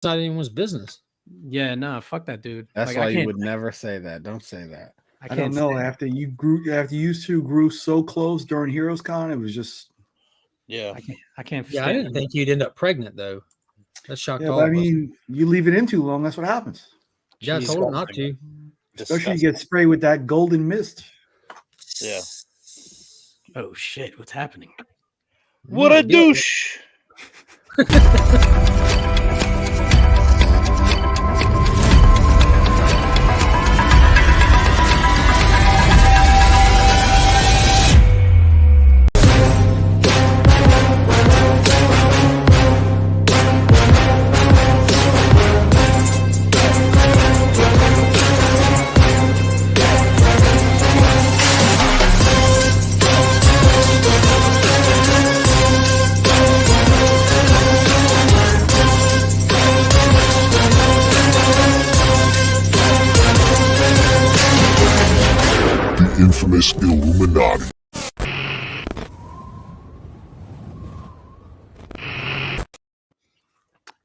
not anyone's business. Yeah, nah, fuck that dude. That's why you would never say that. Don't say that. I don't know. After you two grew so close during Heroes Con, it was just. Yeah, I can't. Yeah, I didn't think you'd end up pregnant though. That shocked all but I of us. mean, you leave it in too long, that's what happens. Yeah, I told her not to. Especially you get sprayed with that golden mist. Yeah. Oh shit! What's happening? What a douche! Infamous Illuminati.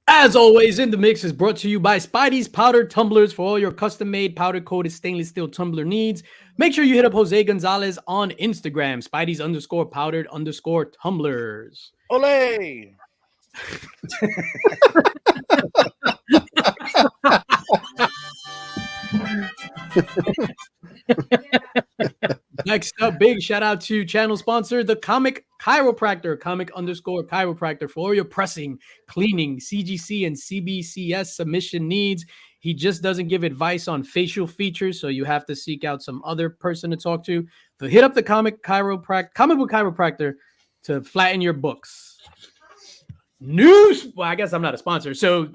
As always, In the Mix is brought to you by Spidey's Powder Tumblers for all your custom-made powder-coated stainless steel tumbler needs. Make sure you hit up Jose Gonzalez on Instagram, Spidey's_powdered_tumblers. Olay! Next up, big shout out to channel sponsor, the Comic Chiropractor, Comic_Chiropractor for all your pressing, cleaning, CGC, and CBCS submission needs. He just doesn't give advice on facial features, so you have to seek out some other person to talk to. So hit up the Comic Book Chiropractor to flatten your books. News. Well, I guess I'm not a sponsor. So,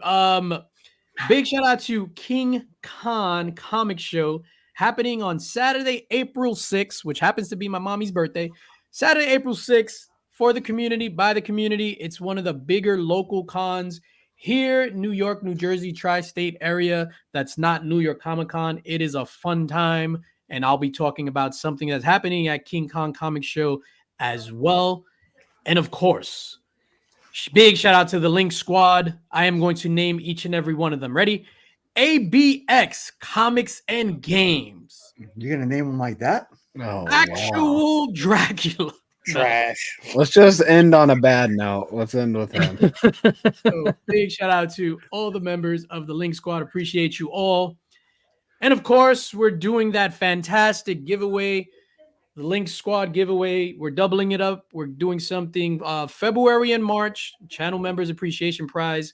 big shout out to King Khan Comic Show happening on Saturday, April 6th, which happens to be my mommy's birthday. Saturday, April 6th, for the community, by the community. It's one of the bigger local cons here, New York, New Jersey, tri-state area. That's not New York Comic Con. It is a fun time, and I'll be talking about something that's happening at King Kong Comic Show as well. And of course, big shout out to the Link Squad. I am going to name each and every one of them. Ready? ABX Comics and Games. You're gonna name them like that? Oh, Actual wow. Dracula. Trash. Let's just end on a bad note. Let's end with him. So big shout out to all the members of the Link Squad. Appreciate you all. And of course, we're doing that fantastic giveaway, the Link Squad giveaway. We're doubling it up. We're doing something February and March, Channel Members Appreciation Prize.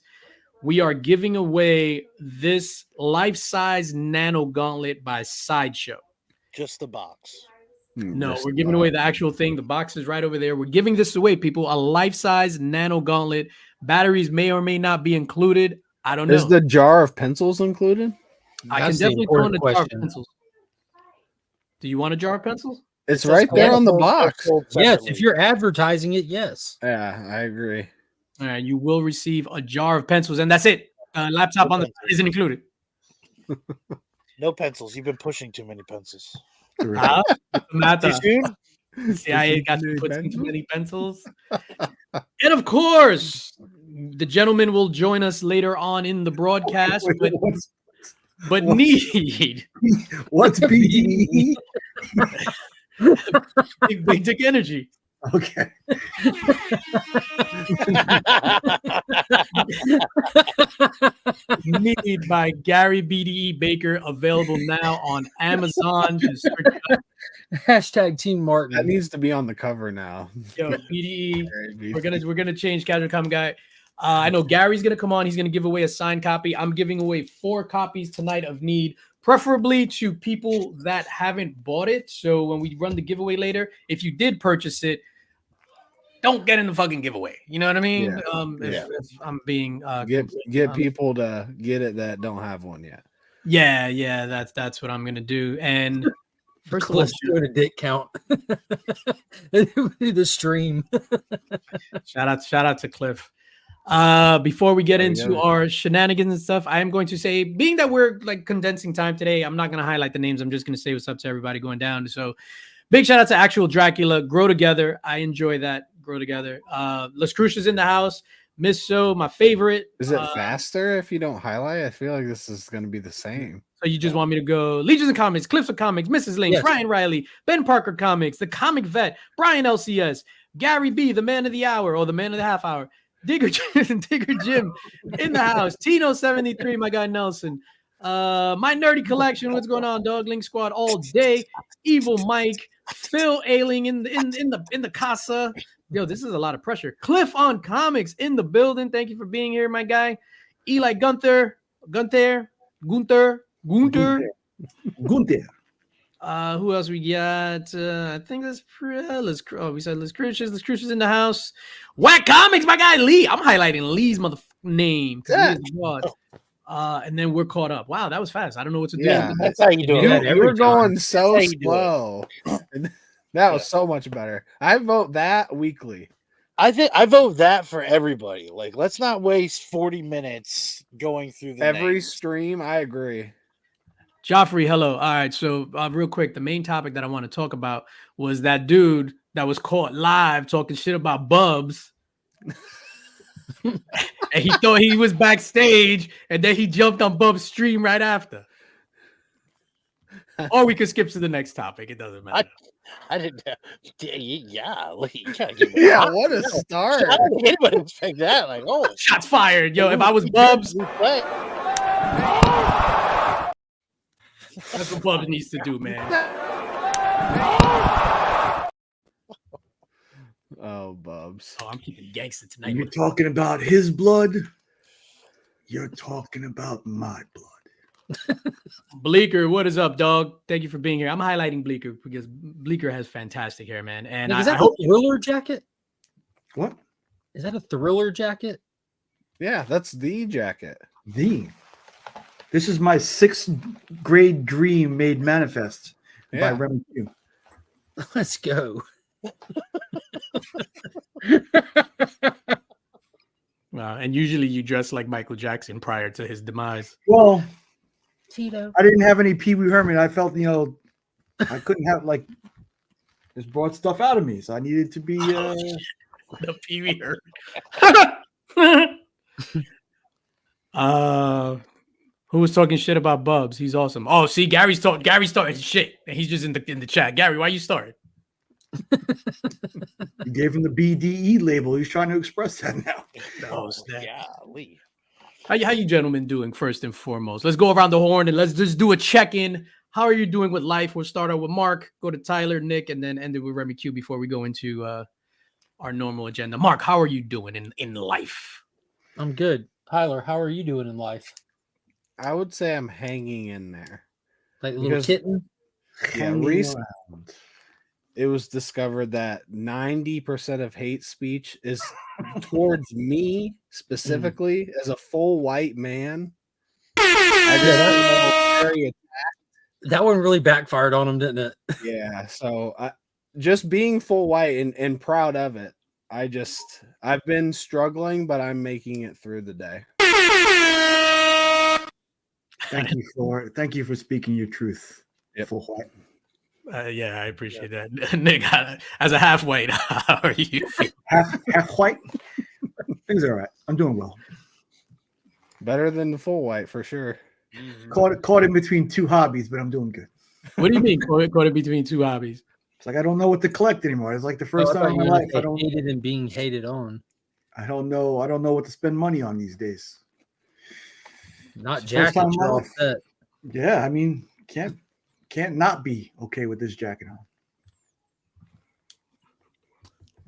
We are giving away this life-size nano gauntlet by Sideshow. Just the box. No, we're giving away the actual thing. The box is right over there. We're giving this away, people. A life-size nano gauntlet. Batteries may or may not be included. I don't know. Is the jar of pencils included? I can definitely throw in a jar of pencils. Do you want a jar of pencils? It's right there on the box. Yes, if you're advertising it, yes. Yeah, I agree. All right, you will receive a jar of pencils, and that's it. Laptop on the isn't included. No pencils. You've been pushing too many pencils. Too soon? CIA got to put too many pencils. And of course, the gentleman will join us later on in the broadcast, but need what's BDE? Big Dick Energy. Okay. Need by Gary BDE Baker, available now on Amazon. Hashtag Team Martin. That needs to be on the cover now. Yo, BDE. We're gonna change Casual Comic Guy. I know Gary's gonna come on. He's gonna give away a signed copy. I'm giving away 4 copies tonight of Need, preferably to people that haven't bought it. So when we run the giveaway later, if you did purchase it, don't get in the fucking giveaway. You know what I mean? Yeah. If I'm being get people to get it that don't have one yet. Yeah, that's what I'm gonna do. And first of all, doing a dick count. The stream. Shout out to Cliff. Before we get into our shenanigans and stuff, I am going to say, being that we're like condensing time today, I'm not going to highlight the names. I'm just going to say what's up to everybody going down. So big shout out to Actual Dracula. Grow Together. I enjoy that. Grow Together. Las Cruces in the house. Miss Show, my favorite. Is it faster if you don't highlight? I feel like this is going to be the same. So you just want me to go Legions of Comics, Cliffs of Comics, Mrs. Links, Yes. Ryan Riley, Ben Parker Comics, The Comic Vet, Brian LCS, Gary B, the man of the hour or the man of the half hour, Digger Jim in the house, Tino 73, my guy Nelson, my nerdy collection. What's going on, dog? Link Squad all day. Evil Mike, Phil Ailing in the casa. Yo, this is a lot of pressure. Cliff on Comics in the building. Thank you for being here, my guy. Eli Gunther. Who else we got? I think that's we said Liz Crucius. Liz Crucius in the house. Whack Comics, my guy Lee. I'm highlighting Lee's motherfucking name. And then we're caught up. Wow, that was fast. I don't know what to do. Yeah, That's how you do it. You were going so That's how you do it. slow. That was so much better. I vote that weekly. I think I vote that for everybody. Like, let's not waste 40 minutes going through the Every names. stream. I agree. Joffrey, hello. All right, so real quick, the main topic that I want to talk about was that dude that was caught live talking shit about Bubs. And he thought he was backstage, and then he jumped on Bub's stream right after. Or we could skip to the next topic. It doesn't matter. I didn't. Yeah, like, you gotta give me Yeah, what a start. I don't think anybody expect that. Like, oh, Shots fired. Yo, if I was Bubs, play. that's what Bubs needs to do, man. Oh, Bubs. Oh, I'm keeping gangster When tonight. you're talking about his blood, you're talking about my blood. Bleeker, what is up, dog? Thank you for being here. I'm highlighting Bleeker because Bleeker has fantastic hair, man. And Is I that hope a Thriller jacket? What? Is that a Thriller jacket? Yeah, that's the jacket. This is my 6th grade dream made manifest by Yeah. Remy Q. Let's go. and usually you dress like Michael Jackson prior to his demise. Well, Tito. I didn't have any Pee Wee Herman. I felt, I couldn't have just brought stuff out of me, so I needed to be. The Pee Wee Who was talking shit about Bubs? He's awesome. Oh, see, Gary started shit, and he's just in the chat. Gary, why you started? You gave him the BDE label. He's trying to express that now. Oh, snap. Golly. How you gentlemen doing first and foremost? Let's go around the horn and let's just do a check-in. How are you doing with life? We'll start out with Mark, go to Tyler, Nick, and then end it with Remy Q before we go into our normal agenda. Mark, how are you doing in life? I'm good. Tyler, how are you doing in life? I would say I'm hanging in there. Like a little Because- kitten? Yeah, Hanging recently around. it was discovered that 90% of hate speech is towards me specifically as a full white man. I just feel very That one really backfired on him, didn't it? Yeah, so just being full white and proud of it. I've been struggling, but I'm making it through the day. Thank you for speaking your truth. Yep. Full white. Yeah, I appreciate that. Nick, as a half white, how are you? Half white. Things are all right. I'm doing well. Better than the full white for sure. Caught in between two hobbies, but I'm doing good. What do you mean caught in between two hobbies? It's like I don't know what to collect anymore. It's like the first time in my life. I don't hated and being hated on. know. I don't know what to spend money on these days. Not It's the first time jackets. in my You're all life. set. Yeah, I mean, can't not be okay with this jacket on.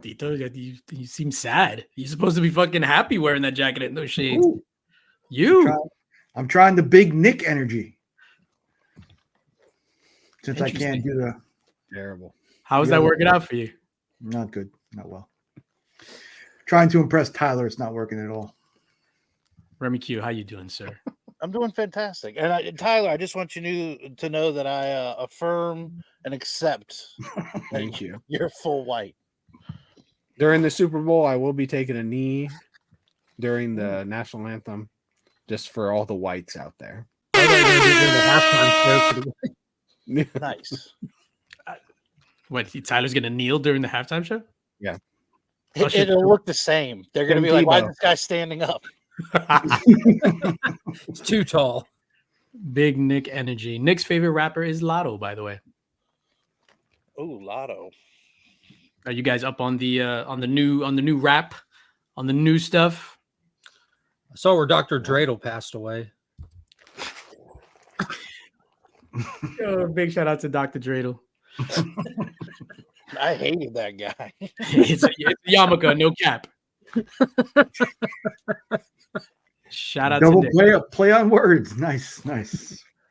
Tito, you seem sad. You're supposed to be fucking happy wearing that jacket at no shades. Ooh, You I'm trying the big Nick energy. Since I can't Interesting. do the Terrible. How is that working out for you? not good, not well. Trying to impress Tyler, it's not working at all. Remy Q, how you doing, sir? I'm doing fantastic. And Tyler, I just want you to know that I affirm and accept Thank you. you're full white. During the Super Bowl, I will be taking a knee during the national anthem, just for all the whites out there. I thought you were gonna do the halftime show for the- Nice. What? Tyler's gonna kneel during the halftime show? Yeah. It'll look the same. They're going to be like, why is this guy standing up? It's too tall. Big Nick energy. Nick's favorite rapper is Lotto, by the way. Oh, Lotto. Are you guys up on the new rap, on the new stuff? I saw where Dr. Dreidel passed away. Big shout out to Dr. Dreidel. I hated that guy. It's a yarmulke, no cap. Shout out Double to Nick. play on words. Nice.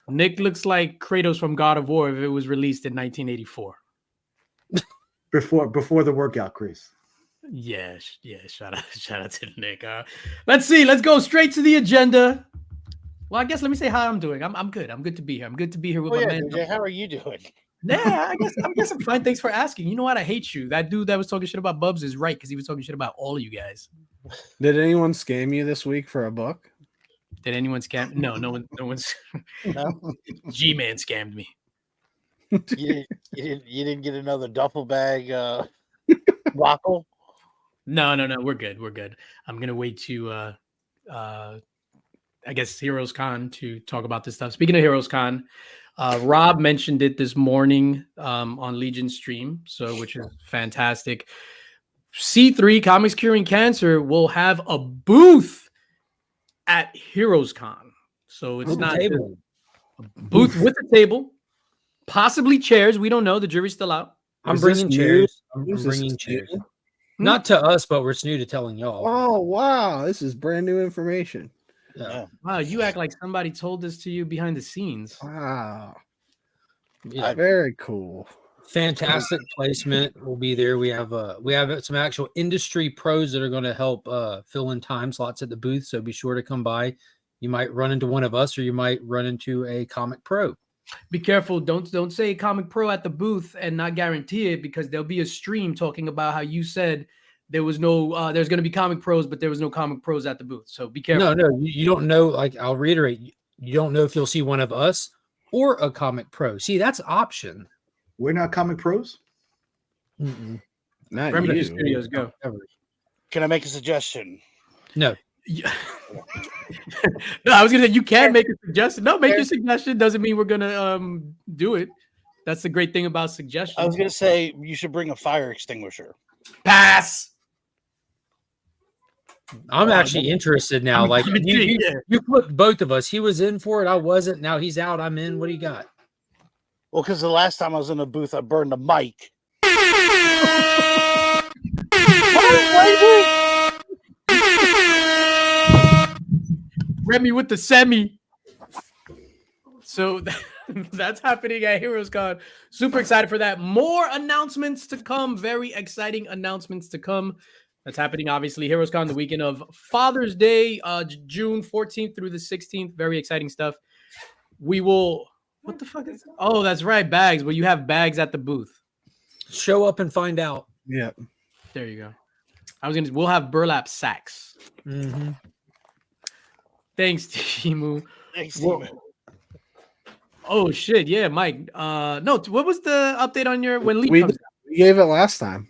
Nick looks like Kratos from God of War if it was released in 1984. Before the workout, Chris. Yeah. Shout out to Nick. Let's see. Let's go straight to the agenda. Well, I guess let me say how I'm doing. I'm good. I'm good to be here. I'm good to be here with my man. DJ, how are you doing? Yeah, I guess I'm fine. Thanks for asking. You know what? I hate you. That dude that was talking shit about Bubs is right because he was talking shit about all of you guys. Did anyone scam you this week for a book? Did anyone scam? No one's. No? G-Man scammed me. You didn't get another duffel bag waffle? No. We're good. I'm gonna wait to I guess Heroes Con to talk about this stuff. Speaking of Heroes Con, Rob mentioned it this morning on Legion stream, which is fantastic. C3 Comics Curing Cancer will have a booth at Heroes Con. So it's not a booth with a table, possibly chairs. We don't know. The jury's still out. I'm bringing chairs. I'm bringing chairs. Not to us, but it's new to telling y'all. Oh, wow. This is brand new information. Yeah. Wow, you act like somebody told this to you behind the scenes. Wow. Yeah. Very cool. Fantastic placement will be there. We have some actual industry pros that are going to help fill in time slots at the booth. So be sure to come by. You might run into one of us, or you might run into a comic pro. Be careful. Don't say comic pro at the booth and not guarantee it, because there'll be a stream talking about how you said there was no there's going to be comic pros, but there was no comic pros at the booth. So be careful. No, you don't know. Like, I'll reiterate, you don't know if you'll see one of us or a comic pro. See, that's option. We're not comic pros. Not Remember you. the studios go. Can I make a suggestion? No. Yeah. No, I was gonna say you can make a suggestion. No, make your suggestion. Doesn't mean we're gonna do it. That's the great thing about suggestions. I was gonna say you should bring a fire extinguisher. Pass. I'm actually interested now. Like, you put both of us. He was in for it. I wasn't. Now he's out. I'm in. What do you got? Well, because the last time I was in a booth, I burned a mic. Remy with the semi. So that's happening at Heroes Con. Super excited for that. More announcements to come. Very exciting announcements to come. That's happening, obviously. Heroes Con, the weekend of Father's Day, June 14th through the 16th. Very exciting stuff. We will. What the fuck is that? Oh, that's right. Bags. Well, you have bags at the booth. Show up and find out. Yeah. There you go. We'll have burlap sacks. Mm-hmm. Thanks, Timu. Thanks, Whoa. Steven. Oh shit, yeah, Mike. No, what was the update on your when Lee We comes out? gave it last time.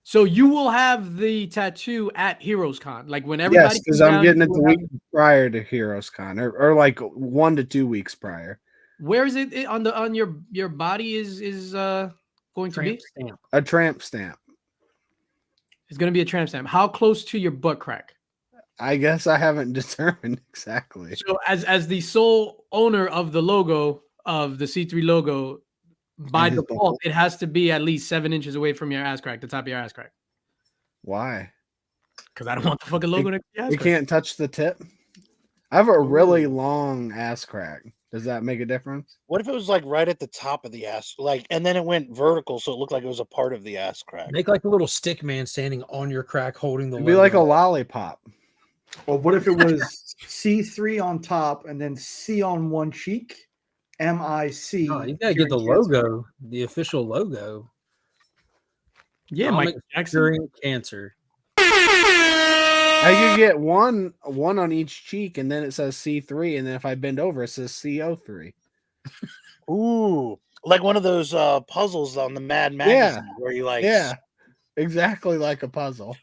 So you will have the tattoo at Heroes Con, like when everybody. Yes, because I'm getting it the week prior to Heroes Con, or like 1 to 2 weeks prior. Where is it on your body is going to be? Stamp. A tramp stamp. It's going to be a tramp stamp. How close to your butt crack? I guess I haven't determined exactly. So as the sole owner of the logo of the C3 logo, by default, it has to be at least 7 inches away from your ass crack, the top of your ass crack. Why? Because I don't want the fucking logo next to your ass You crack. can't touch the tip. I have a really long ass crack. Does that make a difference? What if it was like right at the top of the ass, like, and then it went vertical, so it looked like it was a part of the ass crack? Make like a little stick man standing on your crack holding the It'd be like a logo. lollipop. Or what if it was C3 on top and then C on one cheek? MIC. No, you gotta get the logo, the official logo. Yeah, Comic Mike Jackson. Curing Cancer. I could get one on each cheek, and then it says C3, and then if I bend over, it says CO3. Ooh, like one of those puzzles on the Mad Magazine where you like, Yeah. exactly like a puzzle.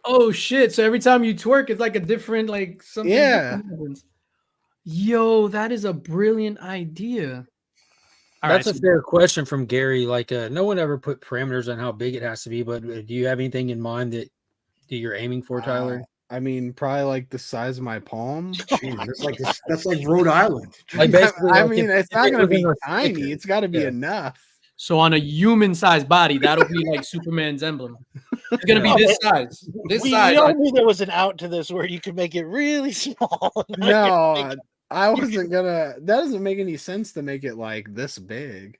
Oh shit! So every time you twerk, it's like a different like something. Yeah. different happens. Yo, that is a brilliant idea. All That's right, a so fair question from Gary. Like, no one ever put parameters on how big it has to be, but do you have anything in mind that you're aiming for, Tyler? I mean, probably like the size of my palm. Jeez, that's like Rhode Island. Like basically, I like mean, it's if not it going to was in be a tiny. sticker. It's got to be Yeah. enough. So on a human-sized body, that'll be like Superman's emblem. It's gonna be this size. This We size. all knew there was an out to this where you could make it really small. No, I wasn't gonna. That doesn't make any sense to make it like this big.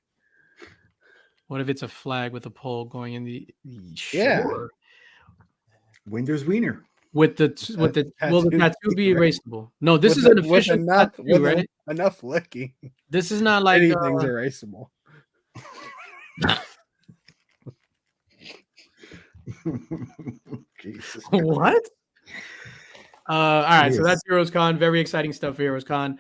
What if it's a flag with a pole going in the? Yeah. Sure. Winder's Wiener. Will the tattoo be erasable? No, this is an official tattoo, right? Enough licking. This is not like Anything's erasable. Jesus. What? All right, so Yes. that's Heroes Con. Very exciting stuff for Heroes Con.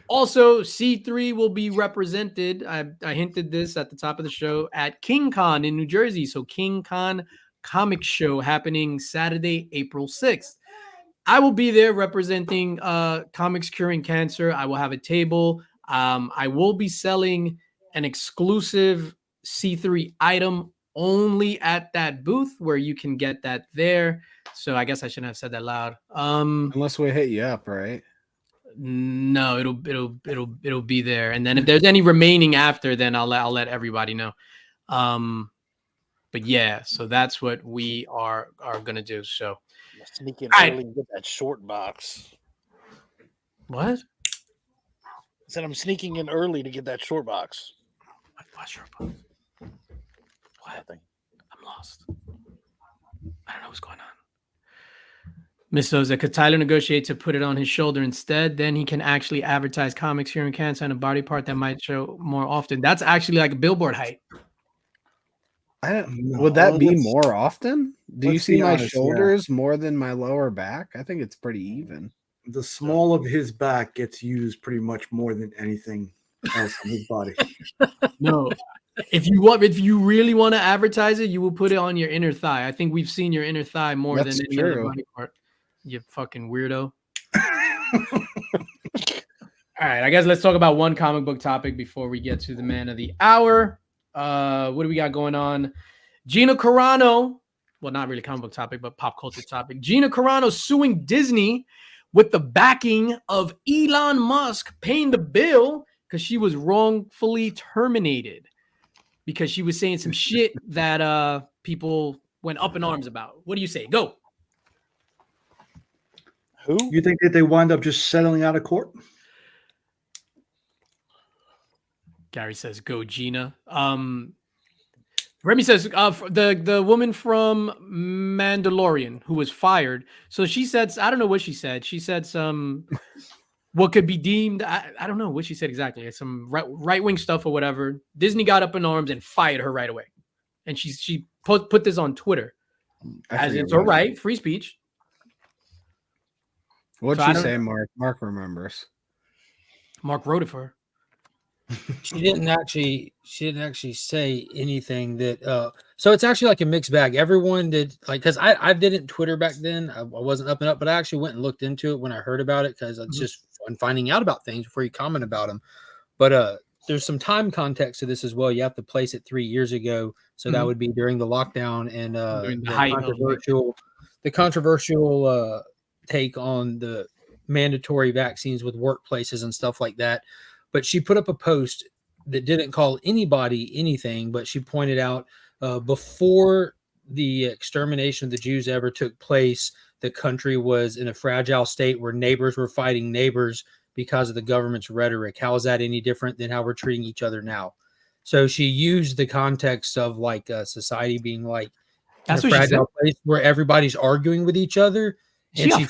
Also, C3 will be represented. I hinted this at the top of the show at King Con in New Jersey. So King Con Comic Show happening Saturday, April 6th. I will be there representing Comics Curing Cancer. I will have a table. I will be selling an exclusive C3 item only at that booth where you can get that there. So I guess I shouldn't have said that loud. Unless we hit you up, right? No, it'll be there. And then if there's any remaining after, then I'll let everybody know. But yeah, so that's what we are gonna do. So Sneak in All early and get that short box. what? I said I'm sneaking in early to get that short box. What's your book? Nothing. I'm lost. I don't know what's going on. Miss Sosa, could Tyler negotiate to put it on his shoulder instead? Then he can actually advertise comics here in Kansas and a body part that might show more often. That's actually like a billboard height. Would that be more often? Do you Let's see be my honest, yeah. shoulders more than my lower back? I think it's pretty even. The small of his back gets used pretty much more than anything else on his body. No. If you really want to advertise it, you will put it on your inner thigh. I think we've seen your inner thigh more That's than any other true. body part. You fucking weirdo. All right, I guess let's talk about one comic book topic before we get to the man of the hour. What do we got going on? Gina Carano, well, not really comic book topic, but pop culture topic. Gina Carano suing Disney with the backing of Elon Musk paying the bill because she was wrongfully terminated because she was saying some shit that people went up in arms about. What do you say? Go. Who? You think that they wind up just settling out of court? Gary says, "Go, Gina." Remy says, the woman from Mandalorian who was fired. So she said, I don't know what she said. She said some what could be deemed. I don't know what she said exactly. Some right wing stuff or whatever. Disney got up in arms and fired her right away. And she put this on Twitter as it's all right, free speech. What'd So she say, Mark? Mark remembers. Mark wrote it for her. She didn't actually say anything that so it's actually like a mixed bag. Everyone did, like, because I didn't Twitter back then. I wasn't up and up, but I actually went and looked into it when I heard about it because it's just fun finding out about things before you comment about them. But there's some time context to this as well. You have to place it 3 years ago, so that would be during the lockdown and During the height of the controversial take on the mandatory vaccines with workplaces and stuff like that. But she put up a post that didn't call anybody anything, but she pointed out before the extermination of the Jews ever took place, the country was in a fragile state where neighbors were fighting neighbors because of the government's rhetoric. How is that any different than how we're treating each other now? So she used the context of like society being like That's in a what she said. fragile place where everybody's arguing with each other. And she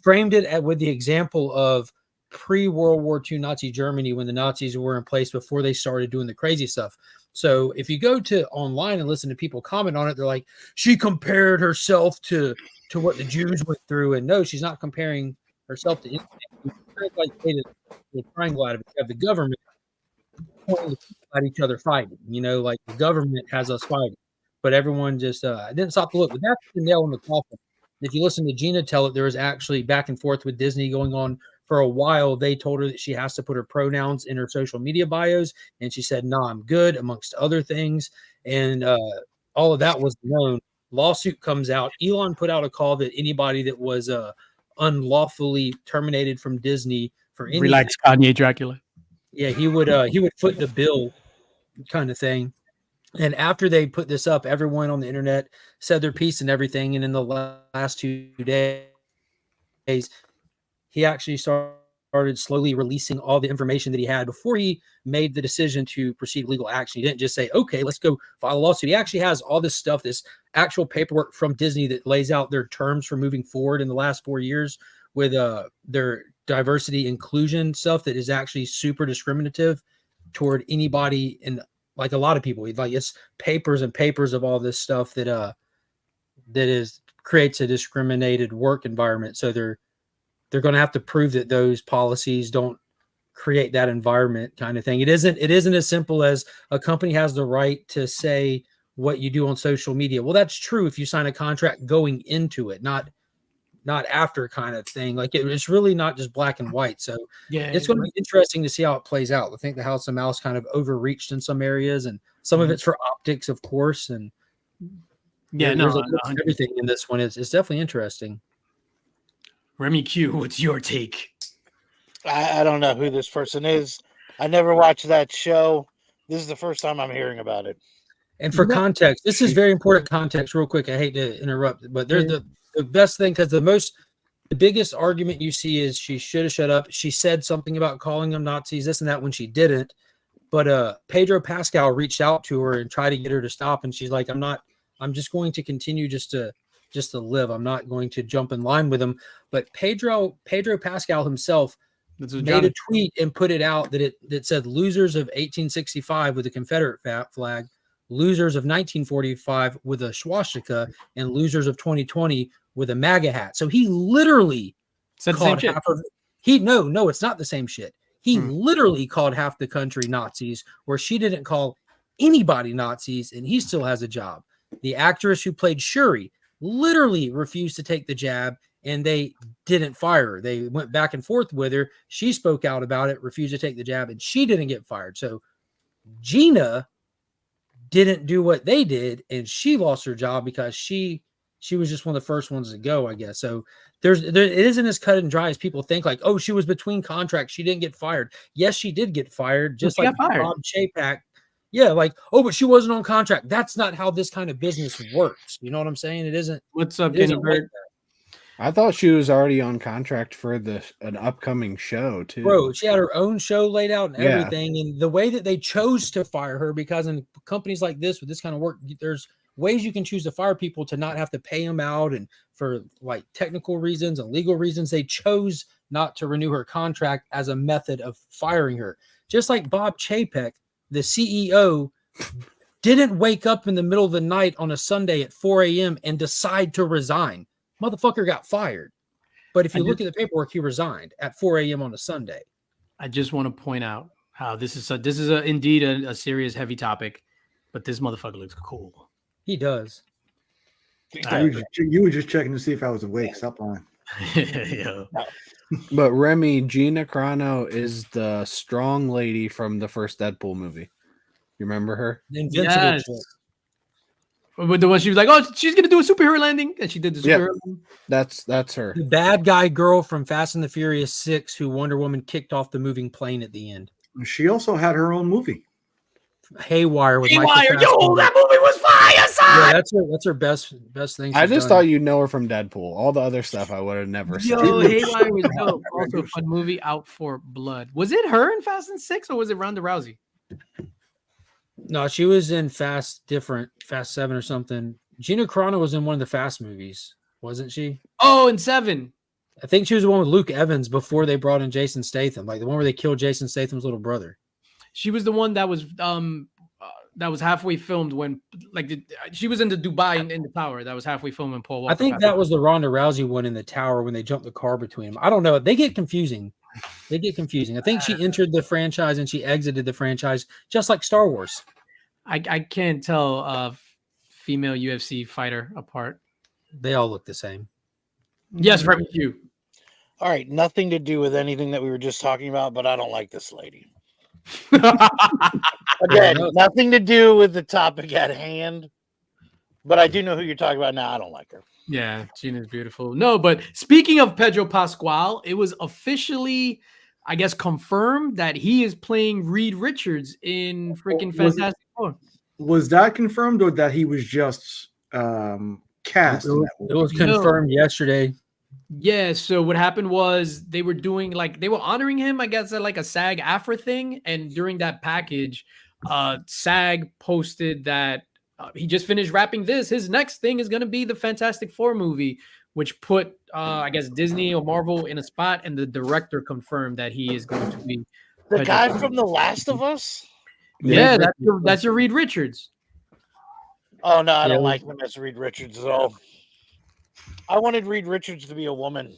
framed it with the example of pre-World War II Nazi Germany when the Nazis were in place before they started doing the crazy stuff. So if you go to online and listen to people comment on it, they're like, she compared herself to what the Jews went through. And no, she's not comparing herself to anything. It's like the triangle out of it. You have the government pointing at each other fighting. You know, like the government has us fighting. but everyone just didn't stop to look. But that's the nail in the coffin. If you listen to Gina tell it, there was actually back and forth with Disney going on for a while. They told her that she has to put her pronouns in her social media bios, and she said, "No, I'm good," amongst other things. And all of that was known. Lawsuit comes out. Elon put out a call that anybody that was unlawfully terminated from Disney for anything, Relax, Kanye Dracula. yeah, he would foot the bill, kind of thing. And after they put this up, everyone on the internet said their piece and everything. And in the last 2 days, he actually started slowly releasing all the information that he had before he made the decision to proceed legal action. He didn't just say, okay, let's go file a lawsuit. He actually has all this stuff, this actual paperwork from Disney that lays out their terms for moving forward in the last 4 years with their diversity inclusion stuff that is actually super discriminative toward anybody. And like a lot of people, like it's papers and papers of all this stuff that creates a discriminated work environment. So they're going to have to prove that those policies don't create that environment, kind of thing. It isn't as simple as a company has the right to say what you do on social media. Well, that's true if you sign a contract going into it, not after, kind of thing. Like it's really not just black and white. So Yeah, it's going to be interesting to see how it plays out. I think the House of Mouse kind of overreached in some areas, and some of it's for optics, of course. And there's everything in this one. It's definitely interesting. Remy Q, what's your take? I don't know who this person is. I never watched that show. This is the first time I'm hearing about it. And for context, this is very important context. Real quick, I hate to interrupt, but there's the best thing, because the biggest argument you see is she should have shut up. She said something about calling them Nazis, this and that, when she didn't. But Pedro Pascal reached out to her and tried to get her to stop, and she's like, I'm just going to continue just to live. I'm not going to jump in line with him. But Pedro Pascal himself made a tweet and put it out that said losers of 1865 with a Confederate flag, losers of 1945 with a swastika, and losers of 2020 with a MAGA hat. So he literally said the same shit. No, it's not the same shit. He literally called half the country Nazis, where she didn't call anybody Nazis, and he still has a job. The actress who played Shuri literally refused to take the jab, and they didn't fire her. They went back and forth with her. She spoke out about it, refused to take the jab, and she didn't get fired. So Gina didn't do what they did, and she lost her job because she was just one of the first ones to go, I guess. So it isn't as cut and dry as people think, like, oh, she was between contracts, she didn't get fired. Yes, she did get fired, just like Bob Chapek. Yeah, like, oh, but she wasn't on contract. That's not how this kind of business works. You know what I'm saying? It isn't. What's up, Kenny Bird? I thought she was already on contract for an upcoming show too. Bro, she had her own show laid out and everything. And the way that they chose to fire her, because in companies like this with this kind of work, there's ways you can choose to fire people to not have to pay them out, and for like technical reasons and legal reasons, they chose not to renew her contract as a method of firing her. Just like Bob Chapek, the CEO, didn't wake up in the middle of the night on a Sunday at 4 a.m. and decide to resign. Motherfucker got fired. But if you look at the paperwork, he resigned at 4 a.m. on a Sunday. I just want to point out how this is indeed a serious, heavy topic, but this motherfucker looks cool. He does. You were just checking to see if I was awake. Stop lying. Yeah. But Remy, Gina Carano is the strong lady from the first Deadpool movie. You remember her? Yes. With the one she was like, oh, she's gonna do a superhero landing, and she did the superhero. That's her. The bad guy girl from Fast and the Furious 6, who Wonder Woman kicked off the moving plane at the end. She also had her own movie, Haywire. With Yo, that movie was fire, son. Yeah, that's her best thing. I just thought you'd know her from Deadpool. All the other stuff I would have never seen. Haywire was dope. Also a fun movie. Out for Blood. Was it her in Fast and 6, or was it Ronda Rousey? No, she was in Fast 7 or something. Gina Carano was in one of the Fast movies, wasn't she? Oh, in 7. I think she was the one with Luke Evans before they brought in Jason Statham, like the one where they killed Jason Statham's little brother. She was the one that was halfway filmed when, she was in the Dubai in the tower. That was halfway filmed when Paul Walker. I think that was the Ronda Rousey one in the tower when they jumped the car between them. I don't know. They get confusing. I think she entered the franchise and she exited the franchise, just like Star Wars. I can't tell female UFC fighter apart. They all look the same. Yes, Remy Q. All right, nothing to do with anything that we were just talking about, but I don't like this lady. Again, nothing to do with the topic at hand, but I do know who you're talking about now. I don't like her. Yeah, Gina's beautiful. No, but speaking of Pedro Pascal, it was officially, I guess, confirmed that he is playing Reed Richards in freaking Fantastic Four. Was that confirmed or that he was just cast? It was confirmed yesterday. Yeah, so what happened was they were doing they were honoring him, I guess, at like a SAG-AFTRA thing. And during that package, SAG posted that he just finished wrapping this. His next thing is going to be the Fantastic Four movie, which put, I guess, Disney or Marvel in a spot. And the director confirmed that he is going to be the guy from The Last of Us. Yeah, that's your Reed Richards. Oh no, I don't like him as Reed Richards at all. I wanted Reed Richards to be a woman.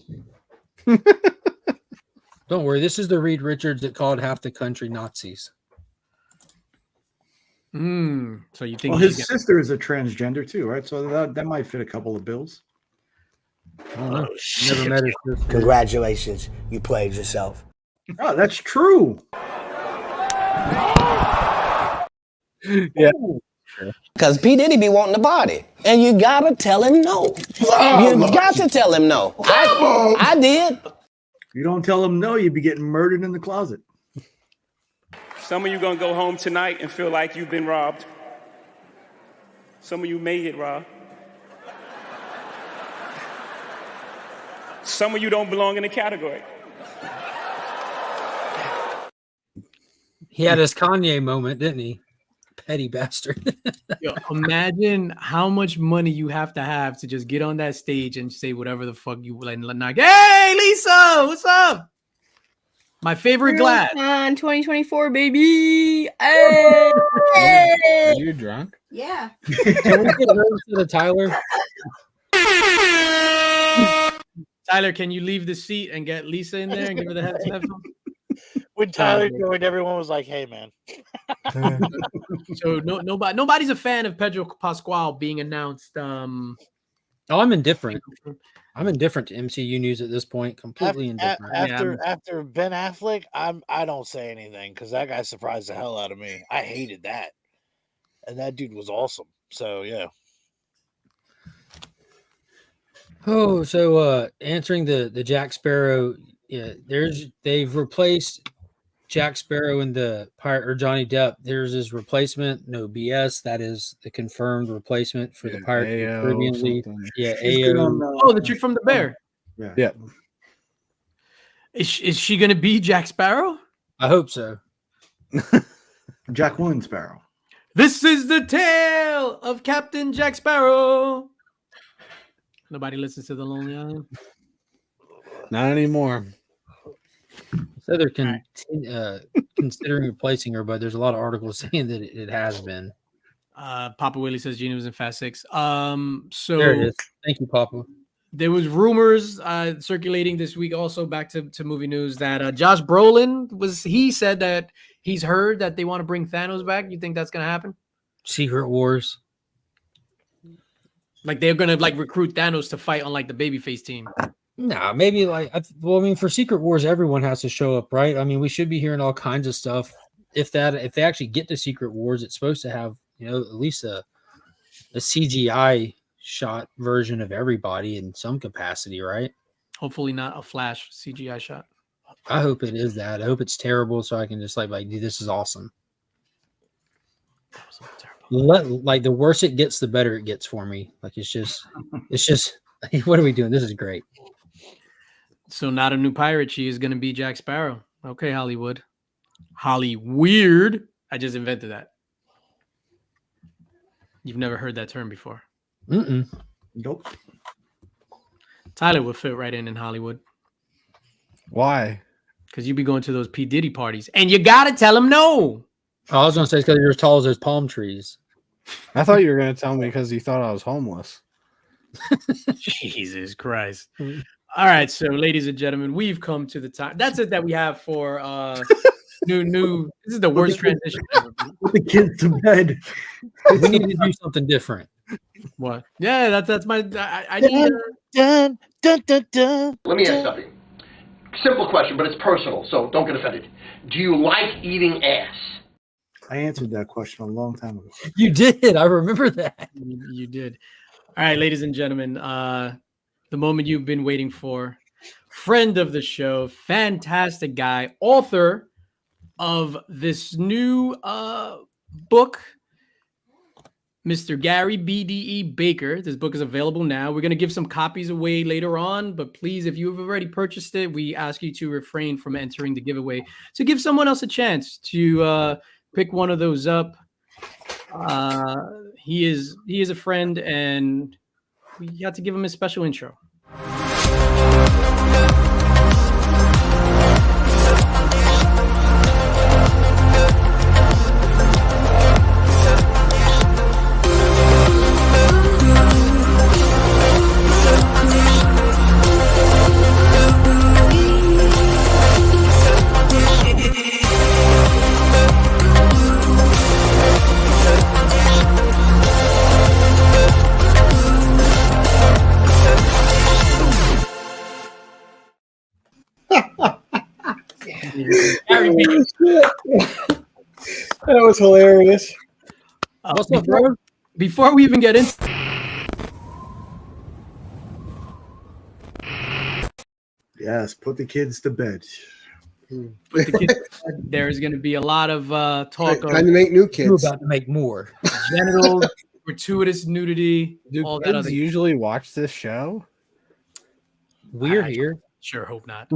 Don't worry, this is the Reed Richards that called half the country Nazis. So you think his sister is a transgender too, right? So that might fit a couple of bills. I don't know. Never met his sister. Congratulations, you played yourself. Oh, that's true. Yeah. Because P. Diddy be wanting the body. And you gotta tell him no. You got to tell him no. I did. You don't tell him no, you'd be getting murdered in the closet. Some of you gonna go home tonight and feel like you've been robbed. Some of you may get robbed. Some of you don't belong in the category. He had his Kanye moment, didn't he? Petty bastard. Yo, imagine how much money you have to just get on that stage and say whatever the fuck you like. Hey, Lisa, what's up? My favorite glass. On 2024, baby. Hey. Are you drunk? Yeah. Can we get those to the Tyler? Tyler, can you leave the seat and get Lisa in there and give her the headphones? When Tyler joined, everyone was like, "Hey, man." So nobody's a fan of Pedro Pascal being announced. Oh, I'm indifferent. I'm indifferent to MCU news at this point. Completely indifferent. After Ben Affleck, I don't say anything because that guy surprised the hell out of me. I hated that, and that dude was awesome. So yeah. Oh, so answering the Jack Sparrow, yeah, they've replaced Jack Sparrow in the Pirate or Johnny Depp. There's his replacement, no BS. That is the confirmed replacement for the Pirate of the Caribbean lead. Yeah, the chick from the Bear. Yeah. Is she gonna be Jack Sparrow? I hope so. Jacqueline Sparrow. This is the tale of Captain Jack Sparrow. Nobody listens to The Lonely Island. Not anymore. So they're considering replacing her, but there's a lot of articles saying that it has been. Papa Willie says Gina was in Fast 6. So there it is. Thank you, Papa. There was rumors circulating this week, also back to movie news, that Josh Brolin he said that he's heard that they want to bring Thanos back. You think that's gonna happen? Secret Wars. Like they're gonna recruit Thanos to fight on the babyface team. Nah, maybe for Secret Wars, everyone has to show up, right? I mean, we should be hearing all kinds of stuff. If they actually get to Secret Wars, it's supposed to have at least a CGI shot version of everybody in some capacity, right? Hopefully not a Flash CGI shot. I hope it is that. I hope it's terrible, so I can just dude, this is awesome. That was terrible. The worse it gets, the better it gets for me. It's just what are we doing? This is great. So not a new pirate. She is going to be Jack Sparrow. Okay, Hollywood. Weird. I just invented that. You've never heard that term before. Nope. Tyler would fit right in Hollywood. Why? Because you be going to those P. Diddy parties. And you got to tell him no. I was going to say it's because you're as tall as those palm trees. I thought you were going to tell me because you thought I was homeless. Jesus Christ. All right, so ladies and gentlemen, we've come to the time. That's it that we have for new. This is the worst transition ever. Put the kids to bed. We need to do something different. What? Yeah, that's my. I need. Dun, dun, dun, dun, Let me ask dun. something. Simple question, but it's personal, so don't get offended. Do you like eating ass? I answered that question a long time ago. You did. I remember that. You did. All right, ladies and gentlemen, the moment you've been waiting for. Friend of the show, fantastic guy, author of this new book, Mr. Gary BDE Baker. This book is available now. We're going to give some copies away later on, but please, if you've already purchased it, we ask you to refrain from entering the giveaway to give someone else a chance to pick one of those up. He is a friend, and we got to give him a special intro. That was hilarious. What's up, bro? Before we even get into Yes, put the kids to bed. there is going to be a lot of talk Time of to make new We're kids. about to make more. genitals, gratuitous nudity, Do all that kids other. usually watch this show? We're I here. Sure hope not.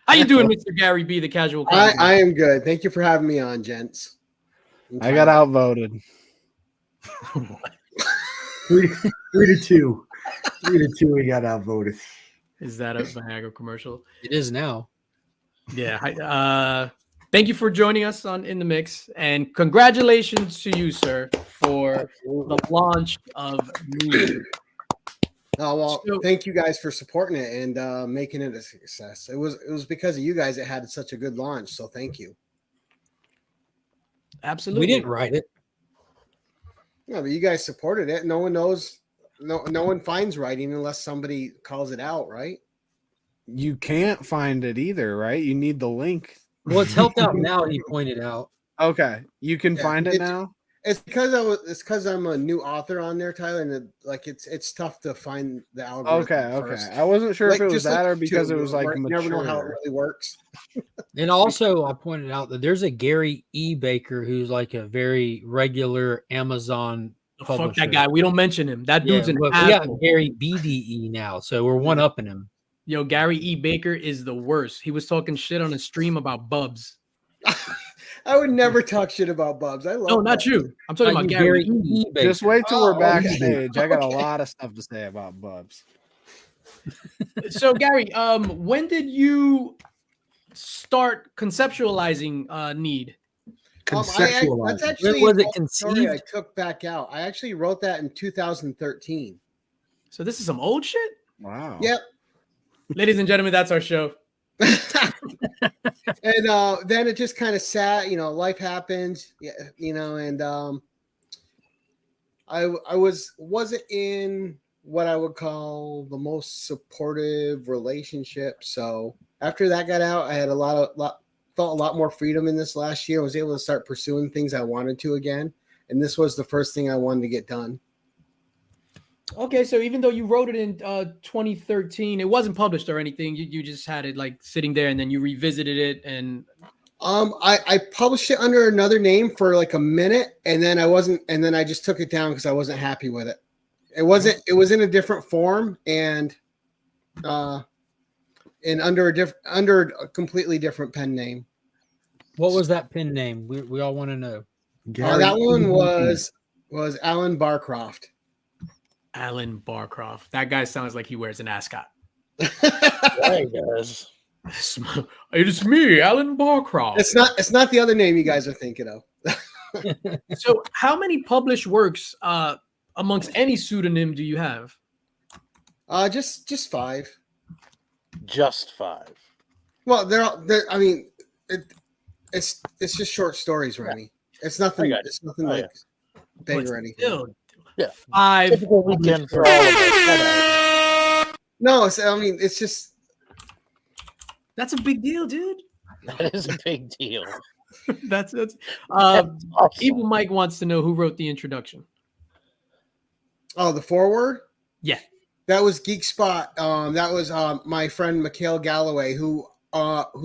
How you doing, Mr. Gary B, the casual? I comedy? am good. Thank you for having me on, gents. I got outvoted. 3-2. 3-2, we got outvoted. Is that a Viagra commercial? It is now. Yeah. Thank you for joining us on In the Mix, and congratulations to you, sir, for the launch of New. Oh well, So- thank you guys for supporting it and making it a success. It was because of you guys it had such a good launch. So thank you. Absolutely. We didn't write it. No, but you guys supported it. No one knows. No one finds writing unless somebody calls it out, right? You can't find it either, right? You need the link. Well, it's helped out now. He pointed out. Okay, you can Yeah, find it now. It's because I'm a new author on there, Tyler, and it's tough to find the algorithm. Okay, first. I wasn't sure if it was just that like or because it YouTube, was like you never know how it mature. really works. And also, I pointed out that there's a Gary E. Baker who's like a very regular Amazon Fuck publisher. that guy. We don't mention him. That Yeah, dude's an but we got asshole. Gary BDE now, so we're one upping him. Yo, Gary E. Baker is the worst. He was talking shit on a stream about Bubs. I would never talk shit about Bubs. I love. No, not Bubs. you. I'm talking Not about you, Gary. Gary E. Baker. Just wait till Oh, we're okay. backstage. I got a Okay. lot of stuff to say about Bubs. So, Gary, when did you start conceptualizing need? Conceptualize. That's actually was it a story I conceived? took back out. I actually wrote that in 2013. So this is some old shit? Wow. Yep. Ladies and gentlemen, that's our show. And then it just kind of sat, life happens, and I wasn't in what I would call the most supportive relationship. So after that got out, I had felt a lot more freedom in this last year. I was able to start pursuing things I wanted to again, and this was the first thing I wanted to get done. Okay, so even though you wrote it in 2013, it wasn't published or anything. You just had it like sitting there, and then you revisited it. And I published it under another name for like a minute, and then I just took it down because I wasn't happy with it. It was in a different form and under a completely different pen name. What was that pen name? We all want to know. That one was Alan Barcroft. Alan Barcroft. That guy sounds like he wears an ascot. Yeah, he does. It's me, Alan Barcroft. It's not the other name you guys are thinking of. So how many published works amongst any pseudonym do you have? Just 5. Just 5. Well, it's just short stories, Remy. It's nothing. It's nothing Oh, like big But or anything. still, Yeah. 5 Typical weekend for all of us. No, I mean, it's just That's a big deal, dude. That is a big deal. That's That's awesome. Evil Mike wants to know who wrote the introduction. oh, the foreword. Yeah. That was Geek Spot. That was my friend Mikhail Galloway, who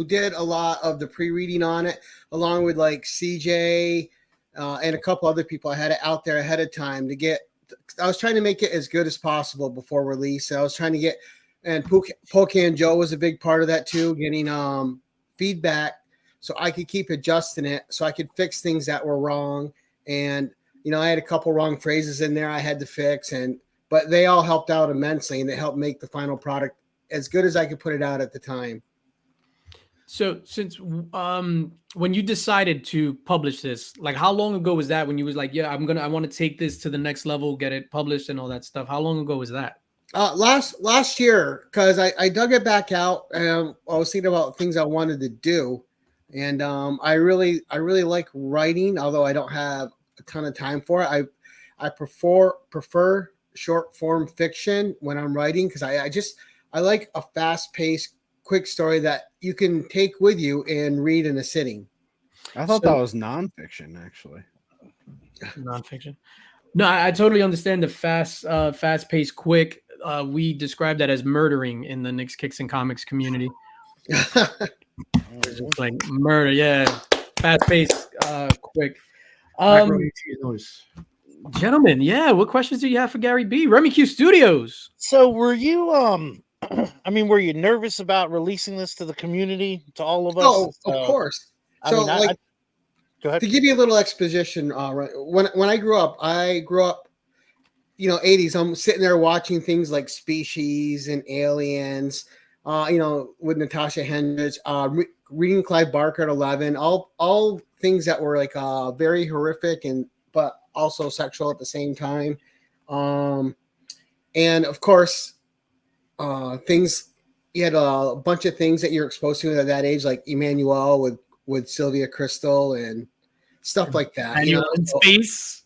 did a lot of the pre-reading on it, along with like CJ and a couple other people. I had it out there ahead of time to get. I was trying to make it as good as possible before release. And I was trying to get, and Pocan Joe was a big part of that too, getting feedback so I could keep adjusting it, so I could fix things that were wrong. And I had a couple wrong phrases in there I had to fix, but they all helped out immensely, and it helped make the final product as good as I could put it out at the time. So since when you decided to publish this, like how long ago was that when you was like, yeah, I want to take this to the next level, get it published and all that stuff? How long ago was that? Last year, because I dug it back out, and I was thinking about things I wanted to do, and I really like writing, although I don't have a ton of time for it. I prefer short form fiction when I'm writing, because I like a fast paced, quick story that you can take with you and read in a sitting. I thought that was nonfiction, actually. Nonfiction. No, I totally understand the fast paced, quick. We describe that as murdering in the Knicks, Kicks, and Comics community. It's just like murder, yeah. Fast paced, quick. Gentlemen, yeah. What questions do you have for Gary B? Remy Q Studios. So were you were you nervous about releasing this to the community, to all of us? Oh, of course. So go ahead. To give you a little exposition, when I grew up, 80s, I'm sitting there watching things like Species and Aliens, with Natasha Hendricks, reading Clive Barker at 11, all things that were like very horrific but also sexual at the same time. And of course, you had a bunch of things that you're exposed to at that age, like Emmanuel with Sylvia Crystal and stuff like that. Emmanuel in space.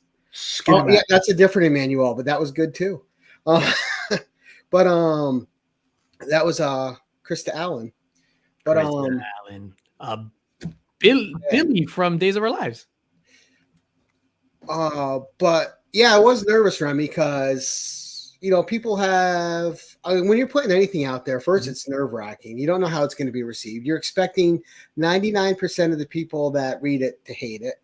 Oh, yeah, that's a different Emmanuel, but that was good too. But that was Krista Allen. But Krista Allen. Billy from Days of Our Lives. But yeah, I was nervous, Remy, because people have. When you're putting anything out there, first it's nerve-wracking. You don't know how it's going to be received. You're expecting 99% of the people that read it to hate it.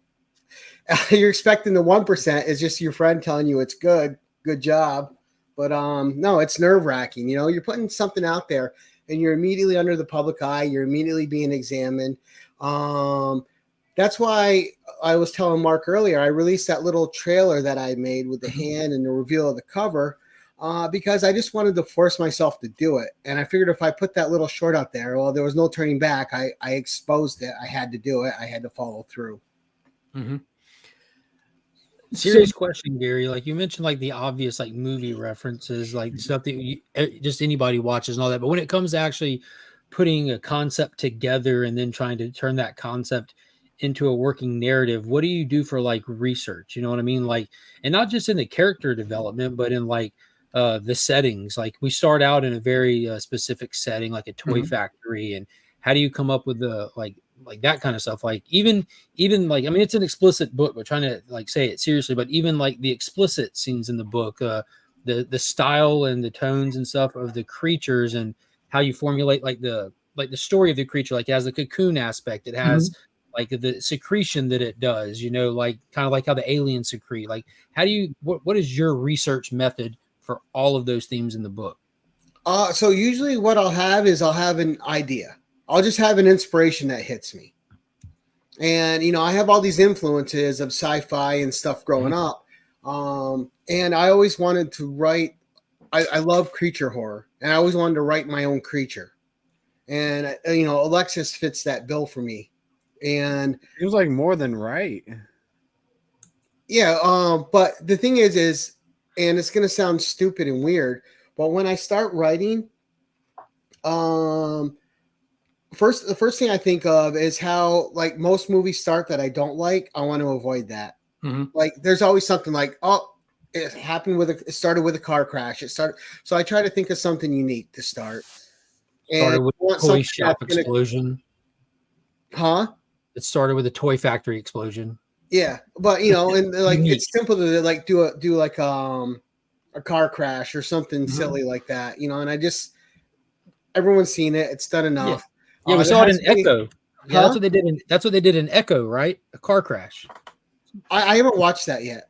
You're expecting the 1% is just your friend telling you it's good job. But no, it's nerve-wracking. You're putting something out there, and you're immediately under the public eye. You're immediately being examined. That's why I was telling Mark earlier, I released that little trailer that I made with the hand and the reveal of the cover, because I just wanted to force myself to do it. And I figured if I put that little short out there, well, there was no turning back. I exposed it. I had to do it. I had to follow through. Mm-hmm. Serious question, Gary. Like you mentioned, like the obvious like movie references, like stuff that just anybody watches and all that. But when it comes to actually putting a concept together and then trying to turn that concept into a working narrative, what do you do for like research? You know what I mean? Like, and not just in the character development, but in like the settings. Like we start out in a very specific setting, like a toy factory, and how do you come up with the like that kind of stuff? Like even like, I mean, it's an explicit book, but trying to like say it seriously, but even like the explicit scenes in the book, the style and the tones and stuff of the creatures and how you formulate like the story of the creature, like it has the cocoon aspect, it has like the secretion that it does, like kind of like how the aliens secrete. Like how do you, what is your research method for all of those themes in the book? So usually what I'll have an idea. I'll just have an inspiration that hits me. And, I have all these influences of sci-fi and stuff growing up. And I always wanted to write, I love creature horror, and I always wanted to write my own creature. And, Alexis fits that bill for me. And it was like more than right. Yeah. But the thing is, and it's going to sound stupid and weird, but when I start writing, the first thing I think of is how like most movies start that I don't like. I want to avoid that. Like there's always something like, oh, it happened with it started with a car crash. So I try to think of something unique to start. And Started with I want a toy something shop that's gonna- explosion. huh? It started with a toy factory explosion. Yeah, but you know, and like Unique. it's simple to like do like a car crash or something Mhm. silly like that, you know. And I just everyone's seen it; it's done enough. Yeah, we there saw it has in to be- Echo. Yeah, Huh? that's what they did in Echo, right? A car crash. I haven't watched that yet.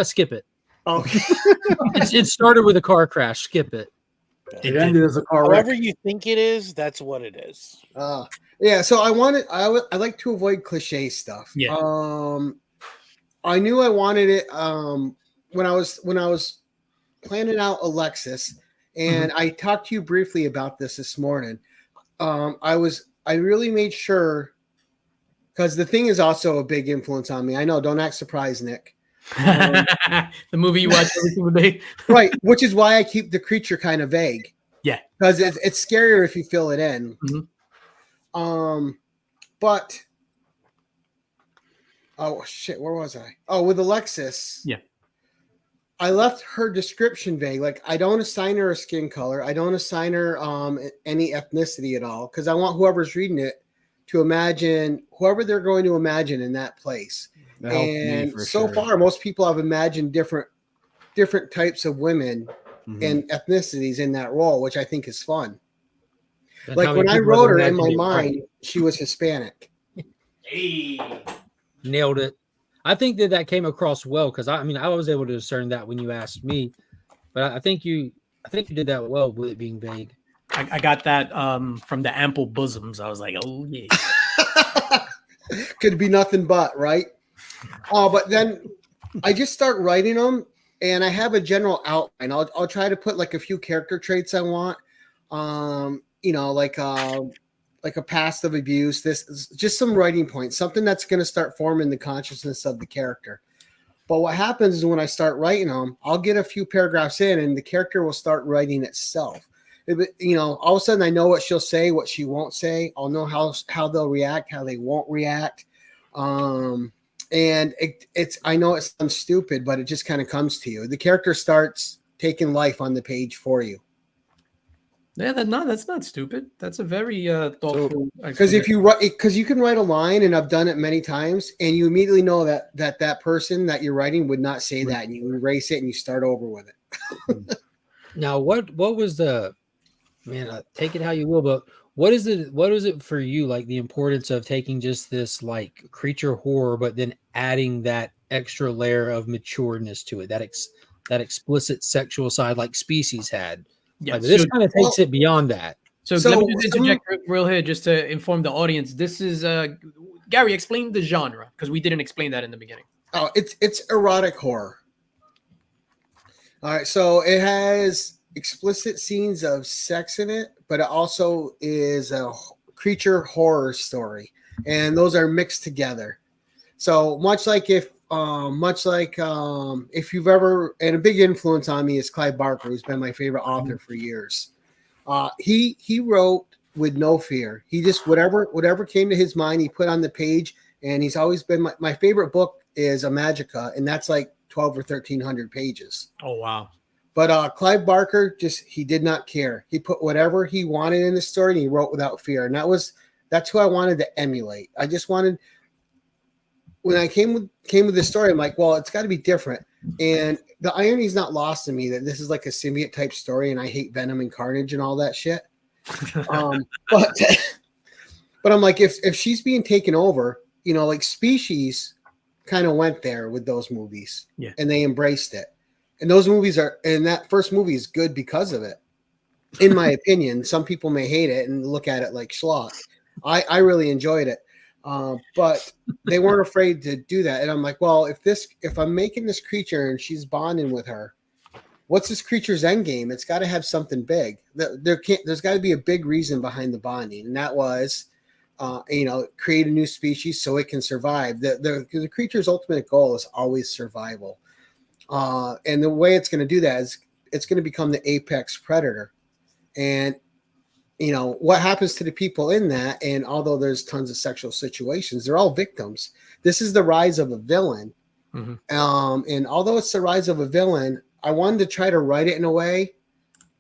Skip it. Okay. It started with a car crash. Skip it. It ended as a car wreck. However you think it is, that's what it is. Yeah, so I like to avoid cliche stuff. Yeah. I knew I wanted it when I was planning out Alexis, and I talked to you briefly about this morning. I really made sure, because the thing is also a big influence on me. I know, don't act surprised, Nick. The movie you watch every single day. Right, which is why I keep the creature kind of vague. Yeah, because it's scarier if you fill it in. But oh shit, where was I? Oh, with Alexis. Yeah. I left her description vague. Like I don't assign her a skin color. I don't assign her any ethnicity at all, because I want whoever's reading it to imagine whoever they're going to imagine in that place. That helped me And for so sure. far, most people have imagined different types of women and ethnicities in that role, which I think is fun. That's Like how when many I people wrote have her in my imagined it, mind, right. she was Hispanic. Hey. Nailed it. I think that came across well, because I mean I was able to discern that when you asked me, but I think you did that well with it being vague. I got that from the ample bosoms. I was like, oh yeah. Could be nothing but, right? But then I just start writing them, and I have a general outline. I'll try to put like a few character traits I want. You know, like a past of abuse. This is just some writing points, something that's going to start forming the consciousness of the character. But what happens is when I start writing them, I'll get a few paragraphs in, and the character will start writing itself. You know, all of a sudden I know what she'll say, what she won't say. I'll know how they'll react, how they won't react. And it's I know it sounds stupid, but it just kind of comes to you. The character starts taking life on the page for you. Yeah, that's not stupid. That's a very thoughtful. Because if you write, because you can write a line, and I've done it many times, and you immediately know that person that you're writing would not say that, and you erase it and you start over with it. Now, what was the man? Take it how you will, but what is it for you? Like the importance of taking just this like creature horror, but then adding that extra layer of matureness to it, that explicit sexual side, like Species had. Yeah, Like, this kind of takes it beyond that. So let me just interject real here, just to inform the audience. This is Gary. Explain the genre, because we didn't explain that in the beginning. Oh, it's erotic horror. All right, so it has explicit scenes of sex in it, but it also is a creature horror story, and those are mixed together. So much like if you've ever, and a big influence on me is Clive Barker, who's been my favorite author for years. He wrote with no fear. He just whatever came to his mind, he put on the page, and he's always been my favorite book is a Magica, and that's like 12 or 1300 pages. Oh wow. But Clive Barker he did not care. He put whatever he wanted in the story, and he wrote without fear. And that's who I wanted to emulate. I just wanted, when I came with this story, I'm like, well, it's got to be different. And the irony is not lost in me that this is like a symbiote type story, and I hate Venom and Carnage and all that shit. But I'm like, if she's being taken over, you know, like Species kind of went there with those movies, yeah, and they embraced it. And those movies and that first movie is good because of it, in my opinion. Some people may hate it and look at it like schlock. I really enjoyed it. But they weren't afraid to do that. And I'm like, well, if I'm making this creature and she's bonding with her, what's this creature's end game? It's got to have something big. There's got to be a big reason behind the bonding. And that was, create a new species so it can survive. The creature's ultimate goal is always survival. And the way it's going to do that is it's going to become the apex predator. And you know what happens to the people in that, and although there's tons of sexual situations, they're all victims. This is the rise of a villain And although it's the rise of a villain, I wanted to try to write it in a way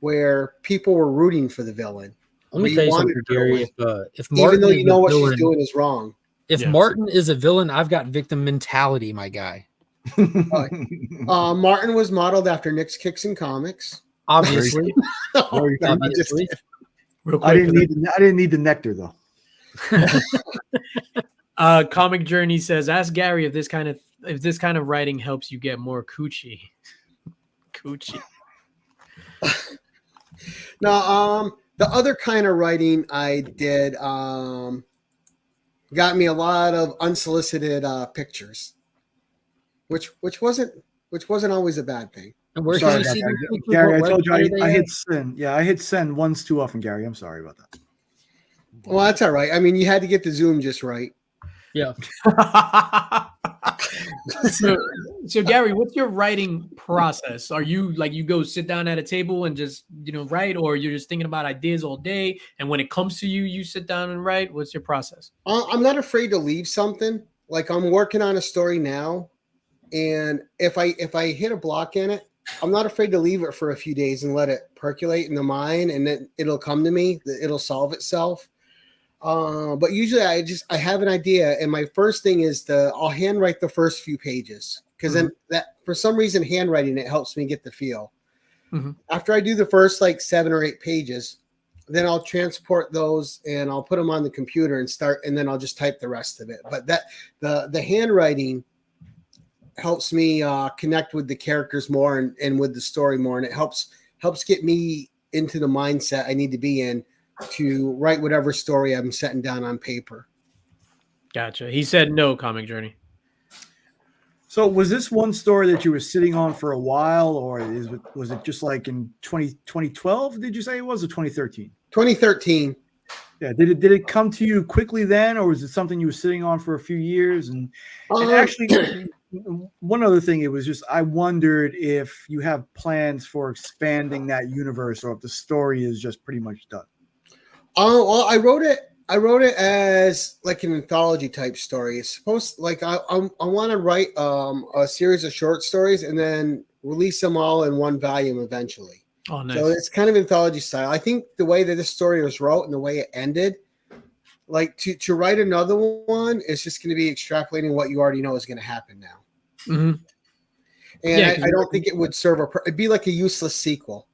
where people were rooting for the villain. Let me You tell you wanted something, her to Gary. win, If even Martin though is you know a what she's villain, doing is wrong. if Martin is a villain, I've got victim mentality, my guy. Martin was modeled after Nick's Kicks and Comics. Obviously. Very No, Obviously. Real I quick, didn't need the nectar though. Comic Journey says, "Ask Gary if this kind of writing helps you get more coochie." Coochie. No, the other kind of writing I did got me a lot of unsolicited pictures, which wasn't always a bad thing. And where Sorry can you about see that. these pictures? Gary, What I told you website are they I at? hit send. Yeah, I hit send once too often, Gary. I'm sorry about that. Well, that's all right. I mean, you had to get the zoom just right. Yeah. So Gary, what's your writing process? Are you like you go sit down at a table and just write, or you're just thinking about ideas all day, and when it comes to you, you sit down and write? What's your process? I'm not afraid to leave something. Like I'm working on a story now, and if I hit a block in it, I'm not afraid to leave it for a few days and let it percolate in the mind, and then it'll come to me. It'll solve itself. But usually I have an idea, and my first thing is I'll handwrite the first few pages, because then that for some reason handwriting it helps me get the feel. After I do the first like 7 or 8 pages, then I'll transport those and I'll put them on the computer and then I'll just type the rest of it. But the handwriting helps me connect with the characters more and with the story more, and it helps get me into the mindset I need to be in to write whatever story I'm setting down on paper. Gotcha. He said no, Comic Journey. So was this one story that you were sitting on for a while, or was it just like in 2012? Did you say it was, or 2013? 2013. Yeah. Did it come to you quickly then, or was it something you were sitting on for a few years? And actually, one other thing, it was just I wondered if you have plans for expanding that universe, or if the story is just pretty much done. Oh, well, I wrote it as like an anthology type story. It's supposed I want to write a series of short stories and then release them all in one volume eventually. Oh, nice. So it's kind of anthology style. I think the way that this story was wrote and the way it ended, like to write another one is just going to be extrapolating what you already know is going to happen now. And I don't think it would serve it'd be like a useless sequel.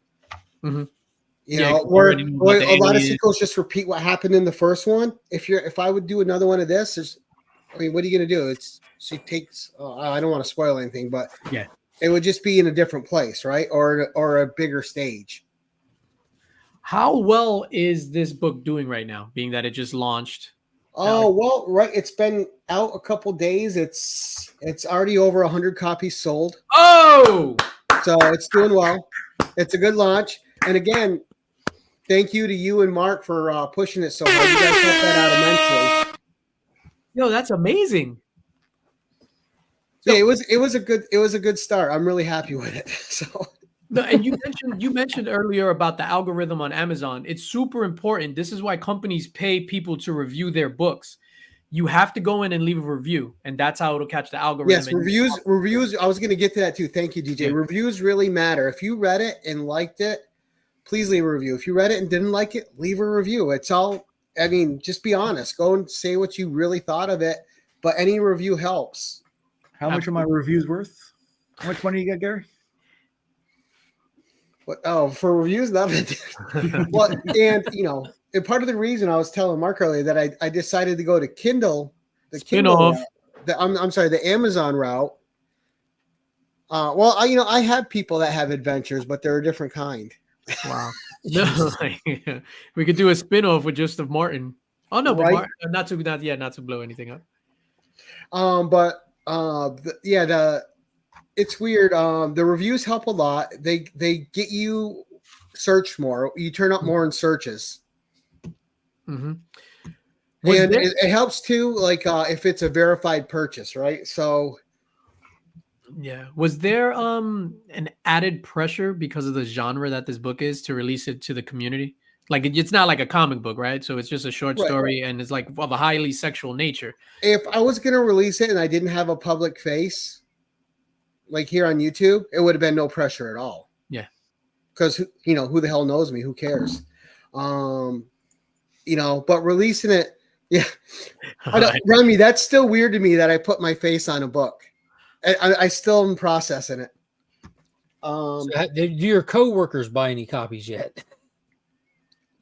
You know, where a lot of sequels just repeat what happened in the first one. If I would do another one of this, what are you going to do? She takes. I don't want to spoil anything, but yeah, it would just be in a different place, right, or a bigger stage. How well is this book doing right now, being that it just launched? Oh, well, right. It's been out a couple days. It's already over 100 copies sold. Oh, so it's doing well. It's a good launch, and again. Thank you to you and Mark for pushing it so hard. You guys helped that out immensely. Yo, that's amazing. Yeah, it was a good start. I'm really happy with it. So, no, and you mentioned earlier about the algorithm on Amazon. It's super important. This is why companies pay people to review their books. You have to go in and leave a review, and that's how it'll catch the algorithm. Yes, reviews. I was going to get to that too. Thank you, DJ. Yeah. Reviews really matter. If you read it and liked it, please leave a review. If you read it and didn't like it, leave a review. It's all, I mean, just be honest. Go and say what you really thought of it. But any review helps. How much are my reviews worth? How much money you got, Gary? What? Oh, for reviews, nothing. Well, and and part of the reason I was telling Mark earlier that I decided to go to Kindle, Kindle route, I'm sorry, the Amazon route. Well, I have people that have adventures, but they're a different kind. Wow. No, we could do a spin-off with just of Martin. Oh no, but right? not to blow anything up. It's weird. The reviews help a lot. They get you searched more. You turn up more in searches. And it helps too, like if it's a verified purchase, right? So yeah. Was there an added pressure because of the genre that this book is to release it to the community? Like it's not like a comic book, right? So it's just a short story and it's like of a highly sexual nature. If I was going to release it and I didn't have a public face, like here on YouTube, it would have been no pressure at all. Yeah. Because who the hell knows me? Who cares? But releasing it, yeah. Remy, that's still weird to me that I put my face on a book. I still am processing it. So do your coworkers buy any copies yet?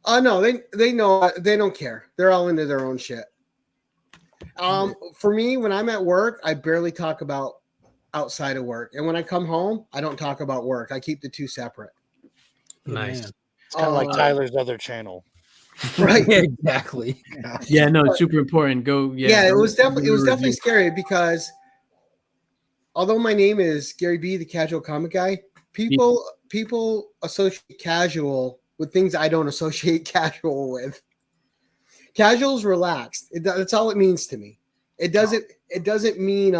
No, they know, they don't care. They're all into their own shit. For me, when I'm at work, I barely talk about outside of work, and when I come home, I don't talk about work. I keep the two separate. Nice. It's kind of like Tyler's other channel. Right. Yeah, exactly. Yeah, no, it's super important. Go. Yeah, it was definitely scary because although my name is Gary B, the casual comic guy, people associate casual with things I don't associate casual with. Casual is relaxed. That's all it means to me. It doesn't mean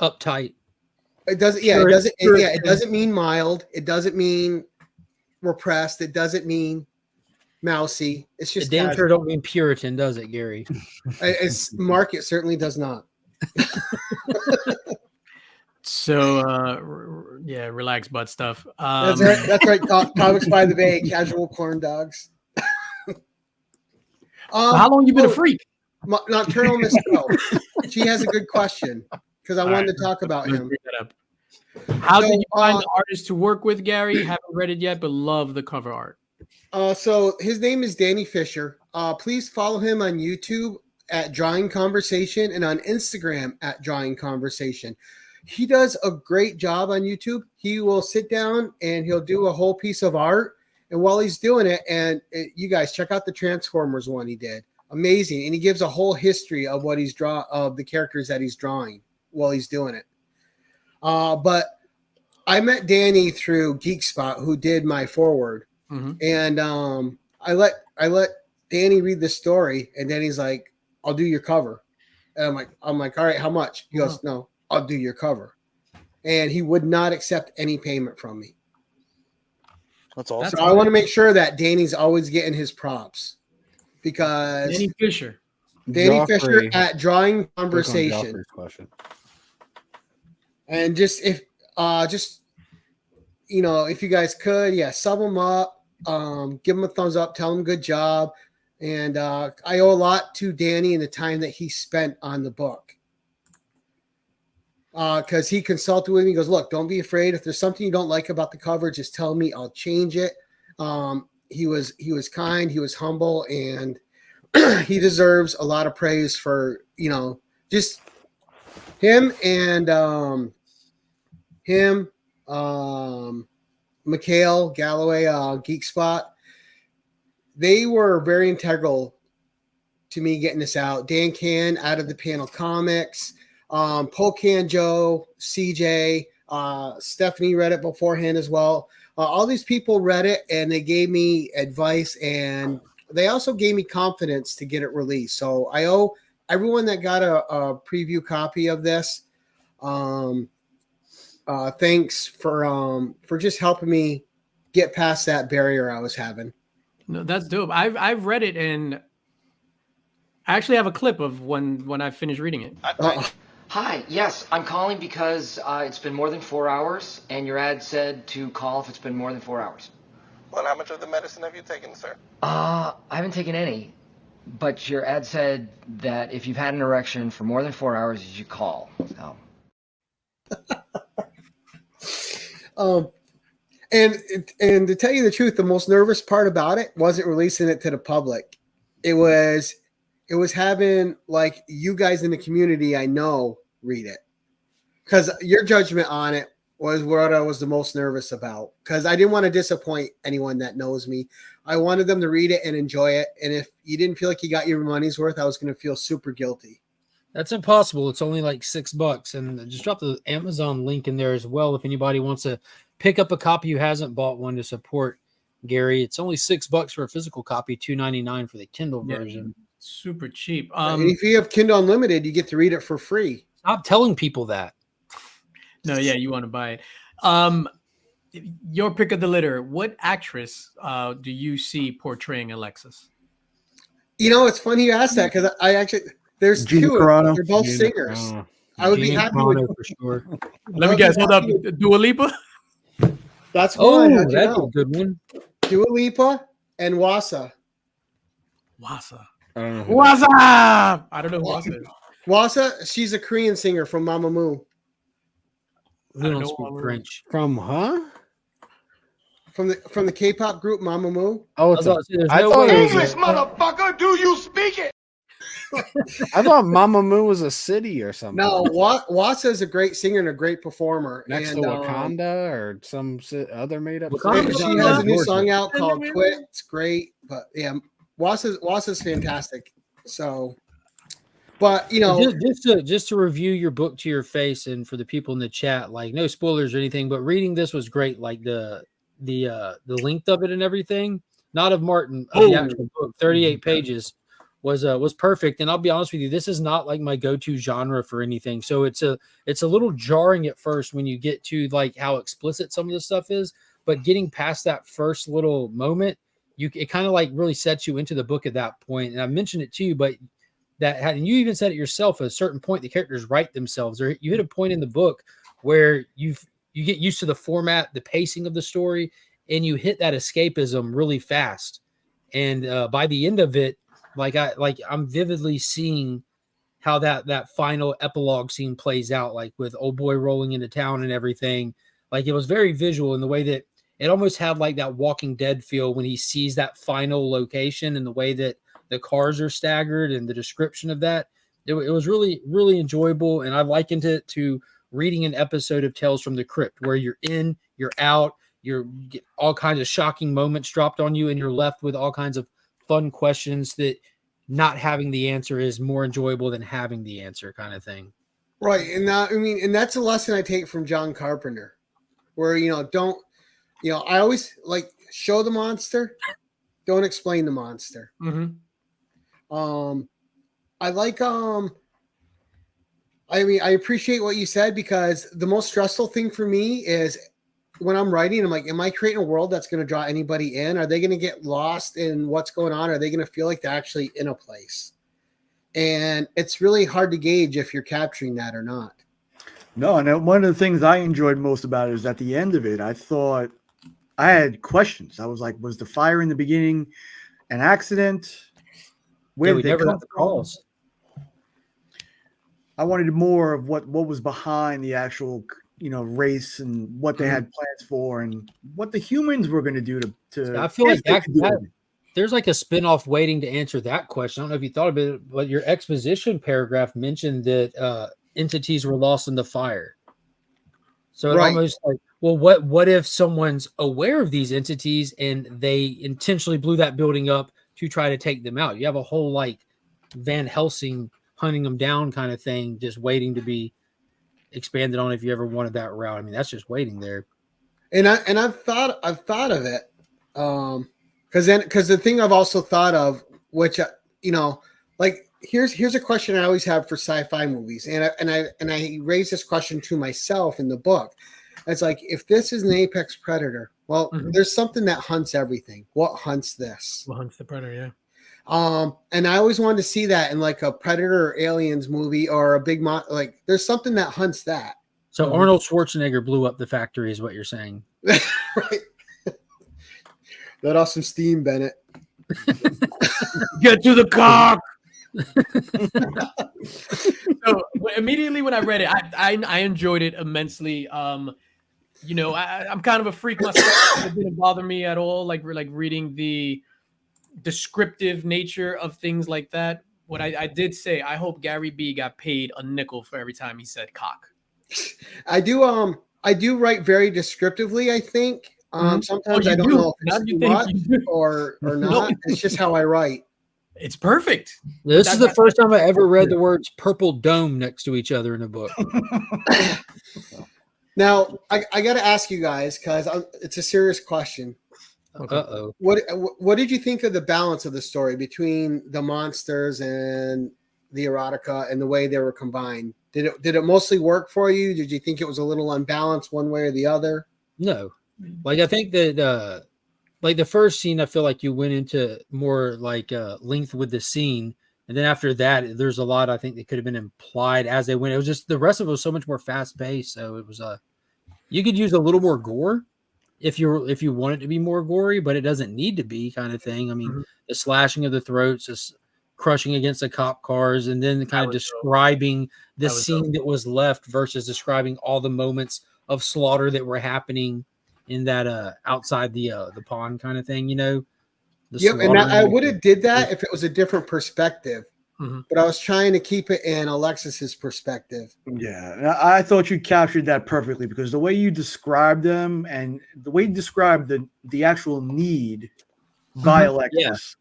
uptight. It doesn't. Yeah, it doesn't. It doesn't mean mild. It doesn't mean repressed. It doesn't mean mousy. It's just damn sure don't mean Puritan, does it, Gary? Mark, it certainly does not. So relax butt stuff. That's right. Comics by the Bay, casual corn dogs. How long you been a freak? Nocturnal Miss Pro. She has a good question because I wanted to talk about him. How did you find the artist to work with, Gary? Haven't read it yet, but love the cover art. So his name is Danny Fisher. Please follow him on YouTube at Drawing Conversation and on Instagram at Drawing Conversation. He does a great job on YouTube. He will sit down and he'll do a whole piece of art. And while he's doing it, you guys check out the Transformers one he did. Amazing. And he gives a whole history of what he's of the characters that he's drawing while he's doing it. But I met Danny through Geek Spot, who did my forward. Mm-hmm. And I let Danny read the story, and then he's like, "I'll do your cover." And I'm like, "All right, how much?" He goes, "No, I'll do your cover." And he would not accept any payment from me. That's awesome. So I want to make sure that Danny's always getting his props because Danny Fisher at Drawing Conversation. And if you guys could, sub him up, give him a thumbs up, tell him good job. And I owe a lot to Danny and the time that he spent on the book. Because he consulted with me. He goes, "Look, don't be afraid. If there's something you don't like about the cover, just tell me. I'll change it." He was kind. He was humble, and he deserves a lot of praise for just him and Mikhail Galloway, Geek Spot. They were very integral to me getting this out. Dan Can out of the Panel Comics. Pocan Joe, CJ, Stephanie read it beforehand as well. All these people read it and they gave me advice and they also gave me confidence to get it released. So I owe everyone that got a preview copy of this. Thanks for just helping me get past that barrier I was having. No, that's dope. I've read it and I actually have a clip of when I finished reading it. Hi, yes, I'm calling because it's been more than 4 hours, and your ad said to call if it's been more than 4 hours. Well, how much of the medicine have you taken, sir? I haven't taken any, but your ad said that if you've had an erection for more than 4 hours, you should call. And to tell you the truth, the most nervous part about it wasn't releasing it to the public. It was having like you guys in the community I know read it, because your judgment on it was what I was the most nervous about, because I didn't want to disappoint anyone that knows me. I wanted them to read it and enjoy it. And if you didn't feel like you got your money's worth, I was going to feel super guilty. That's impossible. It's only like $6, and just drop the Amazon link in there as well. If anybody wants to pick up a copy who hasn't bought one to support Gary, it's only $6 for a physical copy, $2.99 for the Kindle version. Super cheap. And if you have Kindle Unlimited, you get to read it for free. Stop telling people that. No, yeah, you want to buy it. Your pick of the litter. What actress do you see portraying Alexis? It's funny you asked that, because I actually there's Gina two. Carano. They're both singers. I would be Gina happy Carano with. for sure. Let me guess. Hold up. Dua Lipa? That's Oh, one. How'd you that's a know? good one. Dua Lipa and Wassa. Wassa. I don't know. Who Wassa! I don't know who Wassa is. Wassa, she's a Korean singer from Mamamoo. We don't speak French. From From the K-pop group Mamamoo. Oh, I was about to say, there's I no thought way it was English, motherfucker, do you speak it? I thought Mamamoo was a city or something. No, Wassa is a great singer and a great performer. Next and, to Wakanda or some other made up. Wakanda- city? She has a new Georgia. song out called "Quit." It's great, but yeah, Wassa's fantastic. So, but you know, just to review your book to your face, and for the people in the chat, like no spoilers or anything, but reading this was great. Like the length of it and everything, not of Martin, of the actual book, 38 pages was perfect. And I'll be honest with you, this is not like my go-to genre for anything. So it's a little jarring at first when you get to like how explicit some of the stuff is, but getting past that first little moment, it kind of like really sets you into the book at that point. And I mentioned it to you, but and you even said it yourself, at a certain point the characters write themselves, or you hit a point in the book where you get used to the format, the pacing of the story, and you hit that escapism really fast. And by the end of it, I'm vividly seeing how that final epilogue scene plays out, like with old boy rolling into town and everything. Like it was very visual in the way that it almost had like that Walking Dead feel when he sees that final location, and the way that the cars are staggered and the description of that. It was really, really enjoyable. And I likened it to reading an episode of Tales from the Crypt, where you're in, you're out, you get all kinds of shocking moments dropped on you, and you're left with all kinds of fun questions that not having the answer is more enjoyable than having the answer, kind of thing. right? And and that's a lesson I take from John Carpenter, where I always like show the monster, don't explain the monster. Mm-hmm. I like I appreciate what you said, because the most stressful thing for me is when I'm writing, I'm like, am I creating a world that's going to draw anybody in? Are they going to get lost in what's going on? Are they going to feel like they're actually in a place? And it's really hard to gauge if you're capturing that or not. No, and one of the things I enjoyed most about it is at the end of it, I thought I had questions. I was like, was the fire in the beginning an accident? Where we did they never come got the from? calls. I wanted more of what was behind the actual, race, and what they had plans for, and what the humans were going to do to. I feel like if they could do it. there's like a spinoff waiting to answer that question. I don't know if you thought of it, but your exposition paragraph mentioned that entities were lost in the fire. So it almost like, well, what if someone's aware of these entities and they intentionally blew that building up to try to take them out? You have a whole like Van Helsing hunting them down kind of thing, just waiting to be expanded on if you ever wanted that route. I mean, that's just waiting there. And I've thought of it, because the thing I've also thought of, which like here's a question I always have for sci-fi movies, and I raise this question to myself in the book. It's like, if this is an apex predator, well, there's something that hunts everything. What hunts this? What hunts the predator? Yeah. And I always wanted to see that in like a Predator or Aliens movie, or a big like there's something that hunts that. So Arnold Schwarzenegger blew up the factory is what you're saying. Right. Let off some steam, Bennett. Get to the cock. So immediately when I read it, I enjoyed it immensely. I'm kind of a freak myself. It didn't bother me at all. Like reading the descriptive nature of things like that. What I did say, I hope Gary B got paid a nickel for every time he said cock. I do write very descriptively, I think. Sometimes I don't know if it's too much or not. It's just how I write. It's perfect. This is the first time I ever read the words purple dome next to each other in a book. Now, I got to ask you guys, because it's a serious question. Uh-oh. What did you think of the balance of the story between the monsters and the erotica and the way they were combined? Did it mostly work for you? Did you think it was a little unbalanced one way or the other? No. Like, I think that like the first scene, I feel like you went into more like length with the scene, And then after that, there's a lot I think that could have been implied as they went. It was just the rest of it was so much more fast paced. So it was you could use a little more gore if you want it to be more gory, but it doesn't need to be, kind of thing. I mean, the slashing of the throats, this crushing against the cop cars, and then kind of describing the scene that was left versus describing all the moments of slaughter that were happening in that outside the pond kind of thing, you know. Yep, and I would have did that if it was a different perspective. But I was trying to keep it in Alexis's perspective. Yeah, I thought you captured that perfectly, because the way you described them and the way you described the actual need by Alexis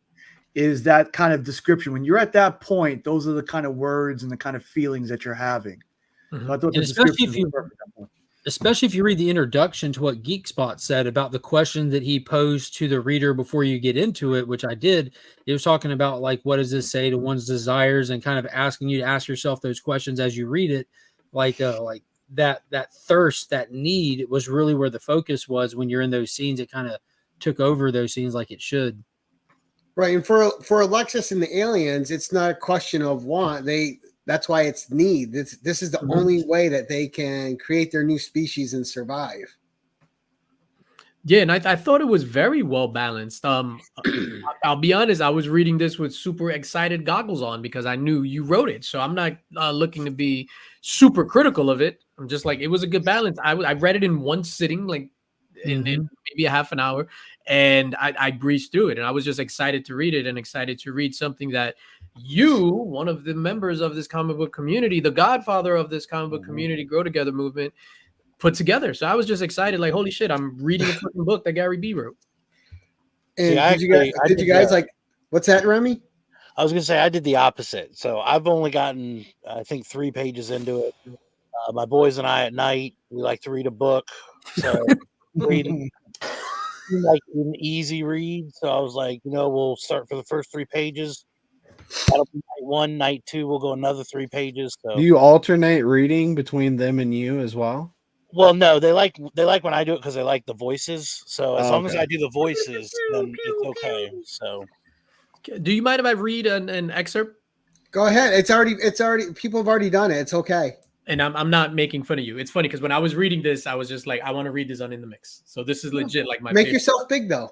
is that kind of description. When you're at that point, those are the kind of words and the kind of feelings that you're having. So I thought the description was perfect at that point. Especially if you read the introduction to what GeekSpot said about the question that he posed to the reader before you get into it, which I did. It was talking about, like, what does this say to one's desires, and kind of asking you to ask yourself those questions as you read it. Like that thirst, that need was really where the focus was when you're in those scenes. It kind of took over those scenes like it should. Right. And for Alexis and the aliens, it's not a question of want. That's why it's need. This is the only way that they can create their new species and survive. Yeah, and I thought it was very well balanced. I'll be honest, I was reading this with super excited goggles on because I knew you wrote it. So I'm not looking to be super critical of it. I'm just like, it was a good balance. I read it in one sitting, like in maybe a half an hour, and I breezed through it. And I was just excited to read it and excited to read something that you, one of the members of this comic book community, the godfather of this comic book community Grow Together movement, put together. So I was just excited, like, holy shit, I'm reading a fucking book that Gary B wrote. And did you guys like, what's that, Remy? I was gonna say I did the opposite. So I've only gotten, I think, 3 pages into it. My boys and I at night, we like to read a book. So reading like an easy read. So I was like, we'll start for the first 3 pages. That'll be night 1, night 2. We'll go another 3 pages. So do you alternate reading between them and you as well? Well, no, they like when I do it because they like the voices. So as long as I do the voices, then it's okay. So, do you mind if I read an excerpt? Go ahead. It's already people have already done it. It's okay. And I'm not making fun of you. It's funny because when I was reading this, I was just like, I want to read this on In the Mix. So this is legit, like my make favorite. Yourself big though.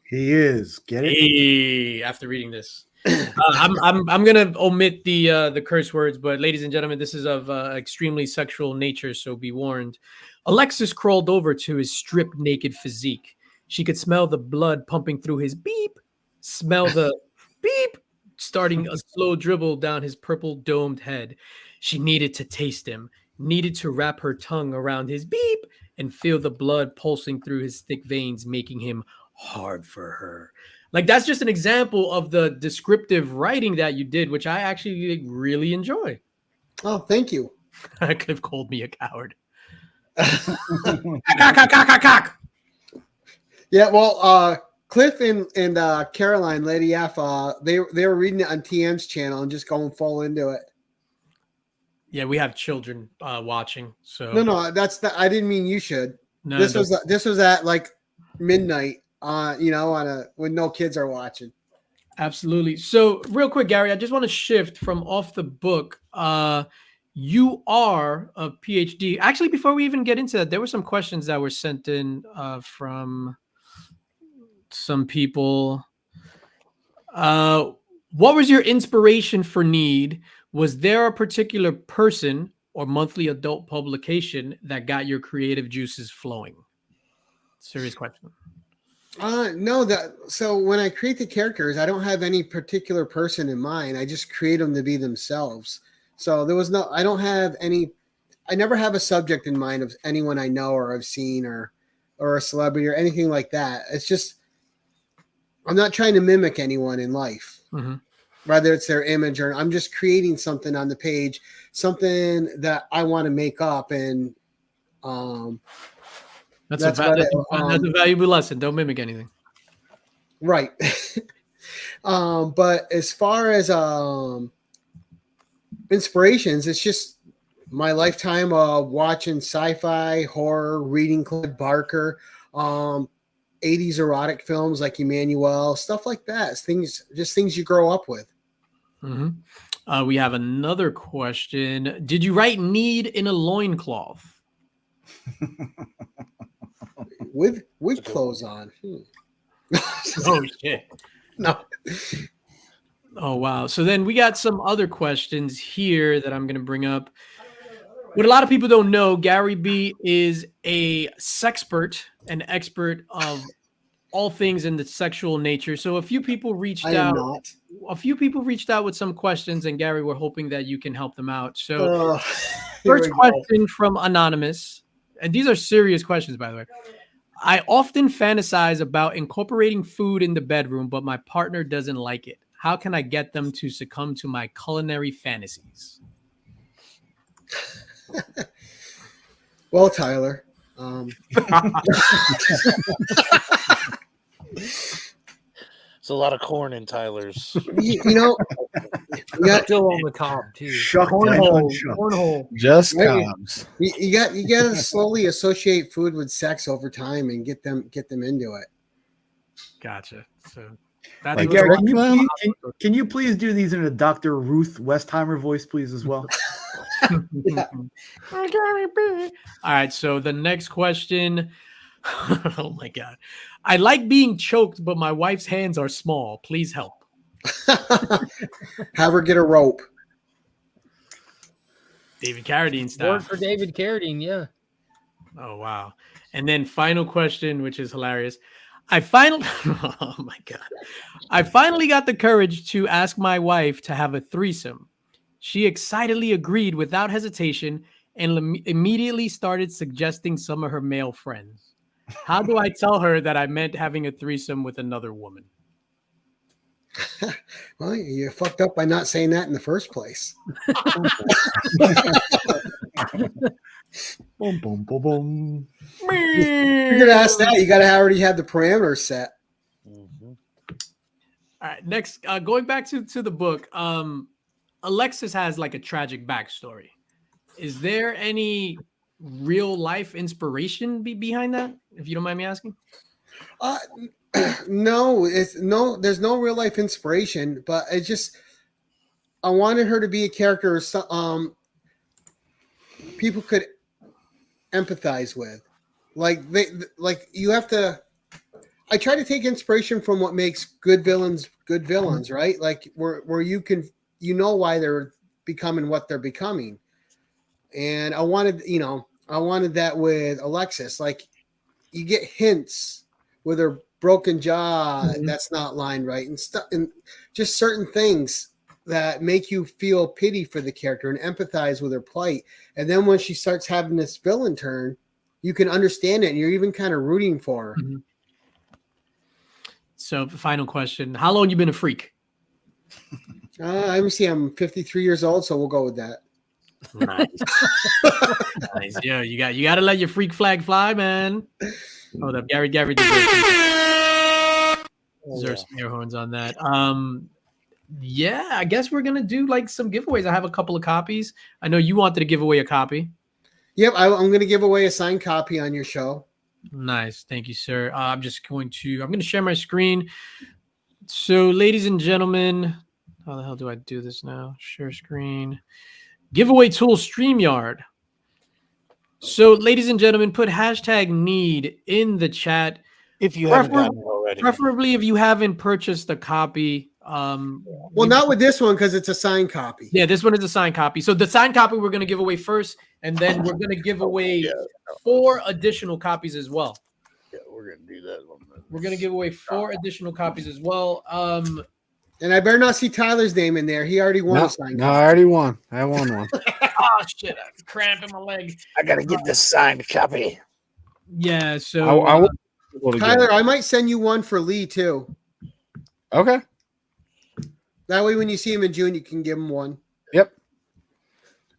He is. Get it? Hey, after reading this. I'm gonna omit the curse words, but ladies and gentlemen, this is of extremely sexual nature, so be warned. Alexis crawled over to his stripped naked physique. She could smell the blood pumping through his beep, smell the beep starting a slow dribble down his purple domed head. She needed to taste him, needed to wrap her tongue around his beep and feel the blood pulsing through his thick veins, making him hard for her. Like, that's just an example of the descriptive writing that you did, which I actually really enjoy. Oh, thank you. Cliff called me a coward. Yeah, well, Cliff and Caroline, Lady F, they were reading it on TM's channel and just going full into it. Yeah, we have children watching, so no, I didn't mean you should. No, this was at like midnight. When no kids are watching. Absolutely. So real quick, Gary, I just want to shift from off the book. You are a PhD. Actually, before we even get into that, there were some questions that were sent in from some people. What was your inspiration for Need? Was there a particular person or monthly adult publication that got your creative juices flowing? Serious question. No, so when I create the characters, I don't have any particular person in mind. I just create them to be themselves. So I never have a subject in mind of anyone I know or I've seen or a celebrity or anything like that. It's just, I'm not trying to mimic anyone in life, whether it's their image or I'm just creating something on the page, something that I want to make up. And, That's a valuable lesson. Don't mimic anything. Right. But as far as inspirations, it's just my lifetime of watching sci-fi, horror, reading Clive Barker, 80s erotic films like Emmanuel, stuff like that. It's things you grow up with. We have another question. Did you write need in a loincloth? With clothes on. Oh shit. No. Oh wow. So then we got some other questions here that I'm going to bring up. What a lot of people don't know, Gary B is a sexpert, an expert of all things in the sexual nature. So a few people reached I am out. not. A few people reached out with some questions, and Gary, we're hoping that you can help them out. So Here first we go. question from Anonymous, and these are serious questions, by the way. I often fantasize about incorporating food in the bedroom, but my partner doesn't like it. How can I get them to succumb to my culinary fantasies? Well, Tyler. It's a lot of corn in Tyler's. You know, you got Still on the cob too. Cornhole. Just Right. cobs. you got to slowly associate food with sex over time and get them into it. Gotcha. So Hey, that's Gary, can you please do these in a Dr. Ruth Westheimer voice, please, as well? All right. So the next question. Oh my God. I like being choked, but my wife's hands are small. Please help. Have her get a rope. David Carradine style. Word for David Carradine, yeah. Oh wow. And then final question, which is hilarious. I finally oh my God. I finally got the courage to ask my wife to have a threesome. She excitedly agreed without hesitation and immediately started suggesting some of her male friends. How do I tell her that I meant having a threesome with another woman? Well, you fucked up by not saying that in the first place. Boom, boom, boom, boom. You're gonna ask that. You gotta already have the parameters set. All right. Next, going back to the book, Alexis has like a tragic backstory. Is there any real life inspiration behind that? If you don't mind me asking. No, there's no real life inspiration, but it just I wanted her to be a character people could empathize with. You have to. I try to take inspiration from what makes good villains, right? Like where you know why they're becoming what they're becoming. And I wanted that with Alexis. Like you get hints with her broken jaw that's not lined right and stuff, and just certain things that make you feel pity for the character and empathize with her plight. And then when she starts having this villain turn, you can understand it, and you're even kind of rooting for her. Mm-hmm. So, final question: how long you been a freak? Let me see. I'm 53 years old, so we'll go with that. Nice. Nice. Yeah, you got to let your freak flag fly, man. Hold up, Gary deserves some air horns on that. Yeah, I guess we're gonna do like some giveaways. I have a couple of copies. I know you wanted to give away a copy. Yep, I'm gonna give away a signed copy on your show. Nice, thank you, sir. I'm going to share my screen. So, ladies and gentlemen, how the hell do I do this now? Share screen. Giveaway tool StreamYard. So, ladies and gentlemen, put hashtag need in the chat. If you haven't gotten it already. Preferably if you haven't purchased a copy. Well, not with this one because it's a signed copy. Yeah, this one is a signed copy. So the signed copy we're going to give away first, and then we're going to give away 4 additional copies as well. Yeah, we're going to do that one. We're going to give away 4 additional copies as well. And I better not see Tyler's name in there. He already won a signed copy. I already won. I won one. Oh, shit. I'm cramping my leg. I got to get this signed copy. Yeah, so... Tyler, I might send you one for Lee, too. Okay. That way, when you see him in June, you can give him one. Yep.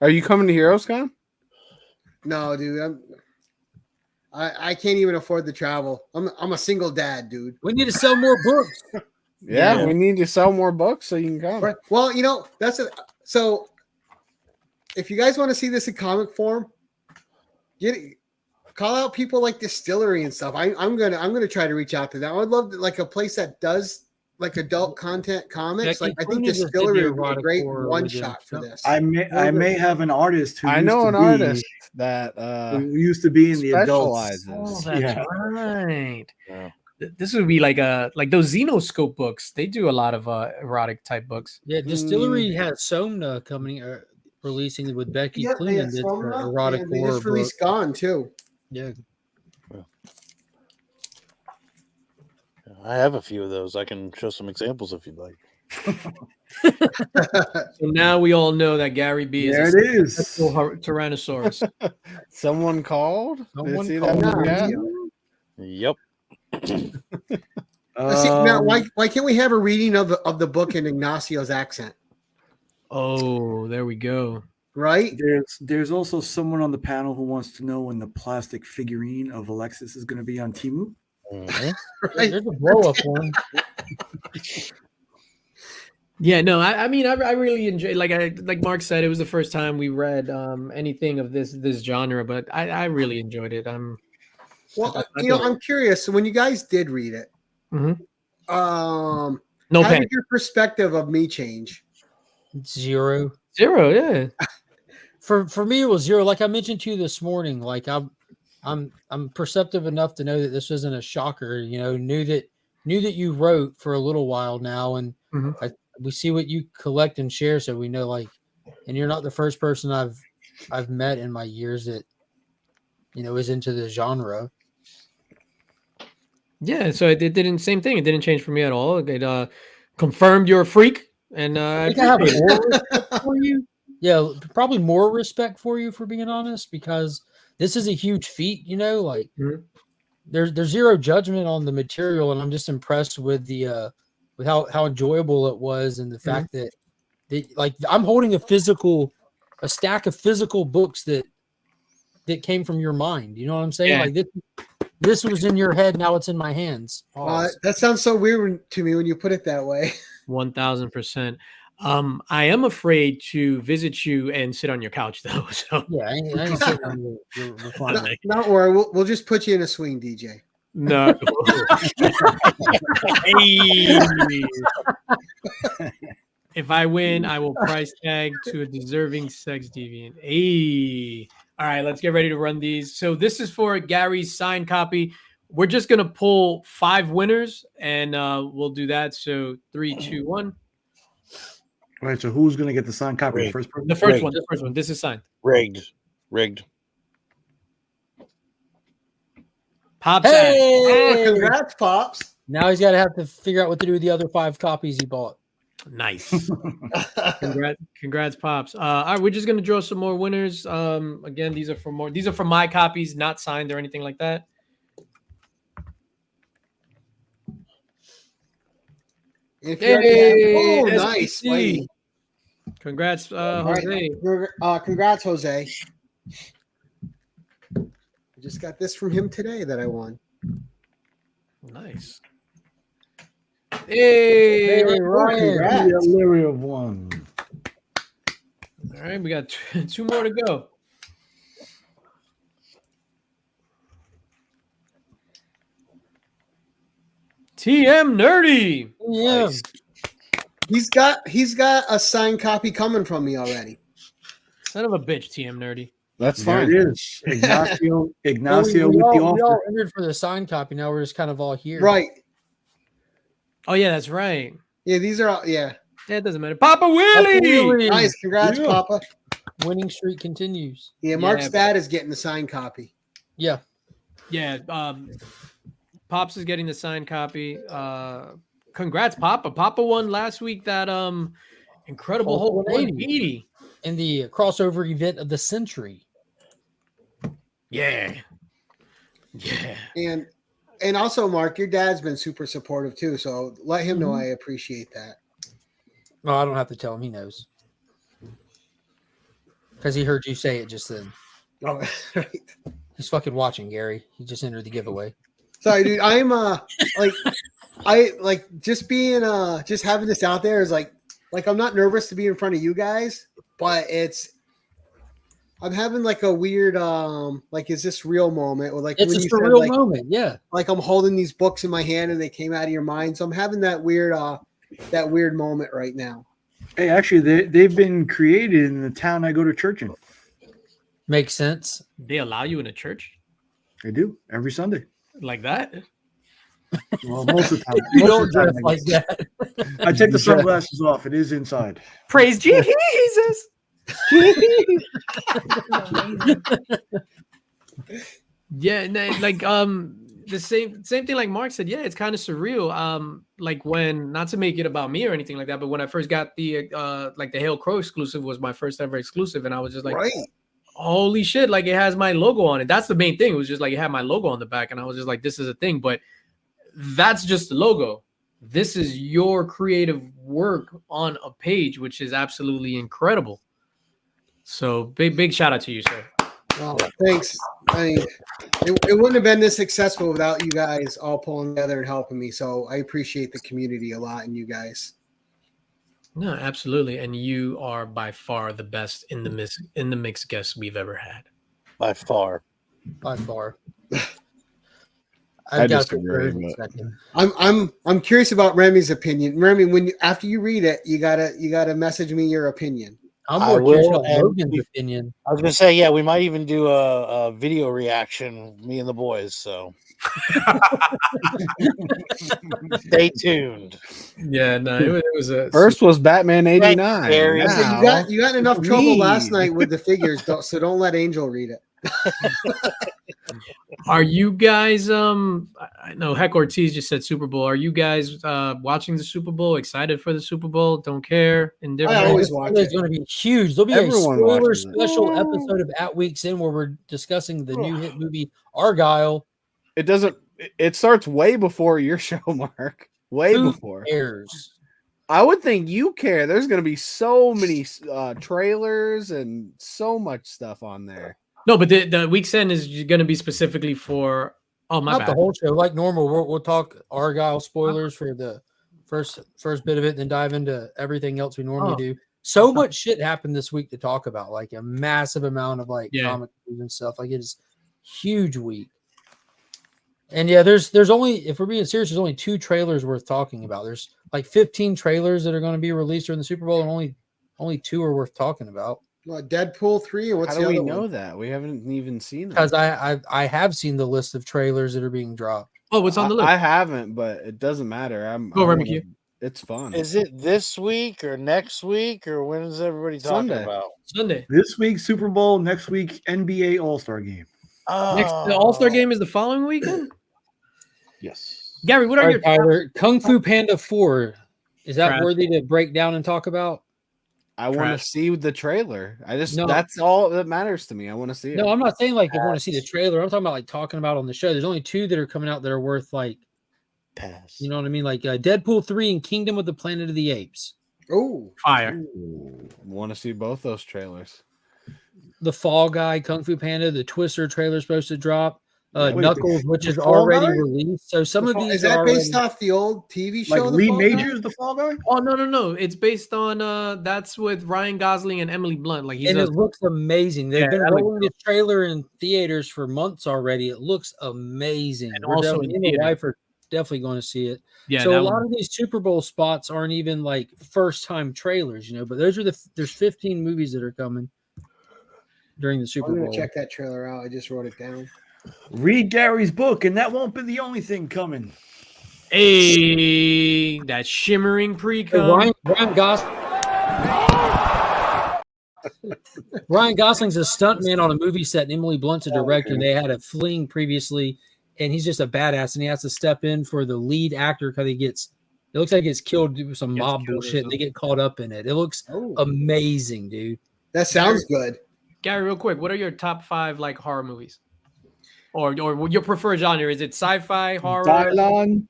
Are you coming to HeroesCon? No, dude. I can't even afford the travel. I'm a single dad, dude. We need to sell more books. Yeah, we need to sell more books so you can come. Right. Well, so if you guys want to see this in comic form, call out people like Distillery and stuff. I'm gonna try to reach out to them. I would love like a place that does like adult content comics, Becky like I think Cloonan just did Distillery the would be a erotic great horror one with him. shot for this. I may have an artist who I used know to an be, artist that who used to be in the adults. specializes. Oh, that's Yeah. right. Yeah. This would be like those Xenoscope books. They do a lot of erotic type books. Yeah, Distillery has Somna coming, releasing with Becky Yep, they Cloonan. had Did Somna, the erotic and they horror just book. released Gone too. Yeah. I have a few of those. I can show some examples if you'd like. So now we all know that Gary B is There it is. Tyrannosaurus. Someone called. Someone See called. that? Yeah. Yep. See, now, why can't we have a reading of the book in Ignacio's accent? Oh, there we go. Right? There's also someone on the panel who wants to know when the plastic figurine of Alexis is going to be on Temu. Right? There's a blow up one. Yeah, no, I mean, I really enjoy. Like Mark said, it was the first time we read anything of this genre, but I really enjoyed it. Well, I'm curious. So when you guys did read it, no how panic. did your perspective of me change? Zero. Yeah. For me, it was zero. Like I mentioned to you this morning, like I'm perceptive enough to know that this isn't a shocker. You know, knew that you wrote for a little while now, and we see what you collect and share, so we know, like, and you're not the first person I've met in my years that, you know, is into the genre. Yeah, so it didn't same thing. It didn't change for me at all. It confirmed you're a freak, and I think I have appreciate more it. respect for you. Yeah, probably more respect for you, for being honest, because this is a huge feat. You know, like there's zero judgment on the material, and I'm just impressed with the with how enjoyable it was, and the fact that like I'm holding a stack of physical books that came from your mind. You know what I'm saying? Yeah. Like this was in your head, now it's in my hands. That sounds so weird to me when you put it that way. 1000%. I am afraid to visit you and sit on your couch though. So yeah, I ain't sitting on your recliner. Don't worry, we'll just put you in a swing, DJ. No. If I win, I will price tag to a deserving sex deviant. Hey. All right, let's get ready to run these. So this is for Gary's signed copy. We're just gonna pull 5 winners, and we'll do that. So 3, 2, 1. All right, so who's going to get the signed copy? First person? The first one. This is signed. Rigged. Pops. Hey! Congrats, Pops. Now he's got to have to figure out what to do with the other 5 copies he bought. Nice. Congrats, Pops. All right, we're just gonna draw some more winners. Again, these are for my copies, not signed or anything like that. Hey, nice. Wait. Congrats, Jose. Congrats, Jose. I just got this from him today that I won. Nice. Hey, Ryan. The Illyria one. All right, we got 2 more to go. TM Nerdy. Yeah. Nice. He's got a signed copy coming from me already. Son of a bitch, TM Nerdy. That's There fine. it is. Ignacio we with the offer. all entered for the signed copy. Now we're just kind of all here. Right. Oh yeah, that's right. Yeah, these are all, yeah. Yeah, it doesn't matter. Papa Willie. Nice. Congrats, Yeah. Papa. Winning streak continues. Yeah, Mark's Yeah. dad is getting the signed copy. Yeah. Yeah, Pops is getting the signed copy. Congrats, Papa. Papa won last week that incredible Hulk 180 in the crossover event of the century. Yeah. And also, Mark, your dad's been super supportive too. So let him know I appreciate that. No, I don't have to tell him. He knows. Because he heard you say it just then. Oh, right. He's fucking watching, Gary. He just entered the giveaway. Sorry, dude. I'm I just being just having this out there is like I'm not nervous to be in front of you guys, but I'm having like a weird like is this real moment, or like It's when a you said surreal like moment. Yeah. like I'm holding these books in my hand and they came out of your mind. So I'm having that weird moment right now. Hey, actually, they've been created in the town I go to church in. Makes sense. They allow you in a church They do every Sunday. like that? Well, most of the time. You most don't of the time, dress I like guess. that. I take the sunglasses off. It is inside. Praise Jesus. Yeah, like the same thing like Mark said. Yeah, it's kind of surreal. Like when, not to make it about me or anything like that, but when I first got the like the Hail Crow exclusive was my first ever exclusive, and I was just like, right, holy shit, like it has my logo on it. That's the main thing. It was just like it had my logo on the back, and I was just like, this is a thing. But that's just the logo. This is your creative work on a page, which is absolutely incredible. So big shout out to you, sir. Oh, thanks. I mean, it wouldn't have been this successful without you guys all pulling together and helping me. So I appreciate the community a lot and you guys. No, absolutely. And you are by far the best in the mix guests we've ever had. By far. By far. I disagree. I'm curious about Remy's opinion. Remy, when after you read it, you gotta message me your opinion. I'm more curious about Logan's opinion. I was gonna say, yeah, we might even do a video reaction, me and the boys. So stay tuned. Yeah, no, it was a First was Batman '89. You got enough trouble last night with the figures, so don't let Angel read it. Are you guys I know Heck Ortiz just said Super Bowl. Are you guys watching the Super Bowl? Excited for the Super Bowl? Don't care? Indifferent? I always watch it. It's going to be huge. There'll be Everyone a spoiler watches it. special episode of At Weeks In where we're discussing the new hit movie Argyle. It starts way before your show, Mark. Way Who before. cares? I would think you care. There's going to be so many trailers and so much stuff on there. No, but the week's end is going to be specifically for. Oh, my Not bad. the whole show. Like normal, we'll talk Argyle spoilers for the first bit of it, then dive into everything else we normally do. So much shit happened this week to talk about, like a massive amount of comic news and stuff. Like it is huge week. And yeah, there's only, if we're being serious, there's only 2 trailers worth talking about. There's like 15 trailers that are going to be released during the Super Bowl, and only 2 are worth talking about. Deadpool 3 or what's How the do we other know one? that? We haven't even seen it. Because I have seen the list of trailers that are being dropped. Oh, what's on the list? I haven't, but it doesn't matter. It's fun. Is it this week or next week or when is everybody talking Sunday. about? Sunday. This week Super Bowl, next week NBA All-Star Game. The All-Star game is the following weekend? Yes. Gary, what are your Tyler, Kung Fu Panda 4? Is that Trash. worthy to break down and talk about? I want to Trash. see the trailer. No. That's all that matters to me. I want to see it. No, I'm not saying like I want to see the trailer. I'm talking about like talking about on the show. There's only 2 that are coming out that are worth like pass. You know what I mean? Like Deadpool 3 and Kingdom of the Planet of the Apes. Oh, fire! Want to see both those trailers. The Fall Guy, Kung Fu Panda, the Twister trailer is supposed to drop. Wait, Knuckles, which is Fall already Guy? released. So some of these is that are based already- off the old TV Like show? The Lee Fall Guy? Majors, the Fall Guy? Oh no! It's based on that's with Ryan Gosling and Emily Blunt. Like and it looks amazing. They've Yeah, been that looks rolling the trailer in theaters for months already. It looks amazing. And We're also definitely, in me and my theater. wife are definitely going to see it. Yeah, So that a lot one- of these Super Bowl spots aren't even like first time trailers, but those are there's 15 movies that are coming during the Super I'm gonna Bowl. check that trailer out. I just wrote it down. Read Gary's book, and that won't be the only thing coming. Hey, that shimmering pre-com. Ryan Gosling. Ryan Gosling's a stuntman on a movie set, and Emily Blunt's a director. They had a fling previously, and he's just a badass, and he has to step in for the lead actor because it looks like he gets killed with some mob killed or bullshit. They get caught up in it. It looks amazing, dude. That sounds good. Gary, real quick, what are your top 5 like horror movies? Or your preferred genre? Is it sci-fi, horror? Dylon.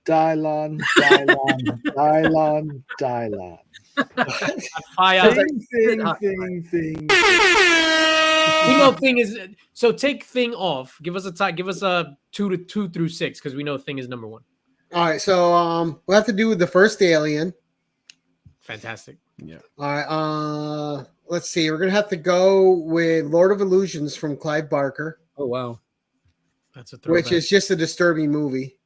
Thing. We know Thing is so. Take Thing off. Give us a time. Give us a 2 through 6 because we know Thing is number 1. All right, so we'll have to do with the first Alien. Fantastic. Yeah. All right, let's see. We're gonna have to go with Lord of Illusions from Clive Barker. Oh wow, that's a throwback. Which is just a disturbing movie.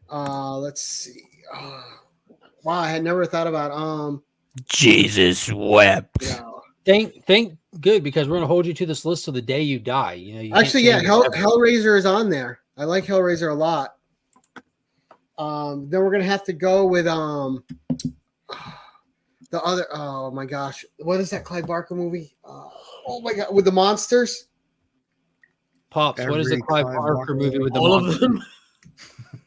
Let's see. Wow, I had never thought about Jesus wept. Yeah. Thank good, because we're gonna hold you to this list till the day you die. You know, you Actually, yeah, can't change it ever. Hellraiser is on there. I like Hellraiser a lot. Then we're gonna have to go with the other. Oh my gosh, what is that Clive Barker movie? Oh my god, with the monsters. Pops, what is the Clive Barker movie with the all of monsters? them?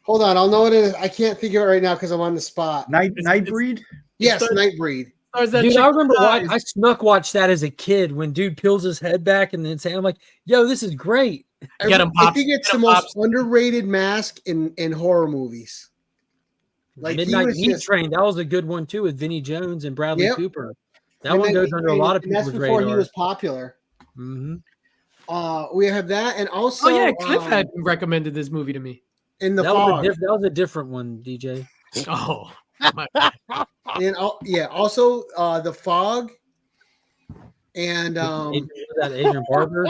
Hold on, I'll know what it is. I can't think of it right now because I'm on the spot. Nightbreed? Yes, Nightbreed. Dude, I remember I snuck watched that as a kid when dude peels his head back and then saying, I'm like, yo, this is great. I think it's the most underrated mask in horror movies. Like Midnight Meat Train, that was a good one too with Vinnie Jones and Bradley Yep. Cooper. That one goes under a lot of and that's people's before radar. he was popular. Mm-hmm. We have that, and also Oh yeah, Cliff had recommended this movie to me. In the that Fog. that was a different one, DJ. Oh, and also the Fog, and that Adrian Barber.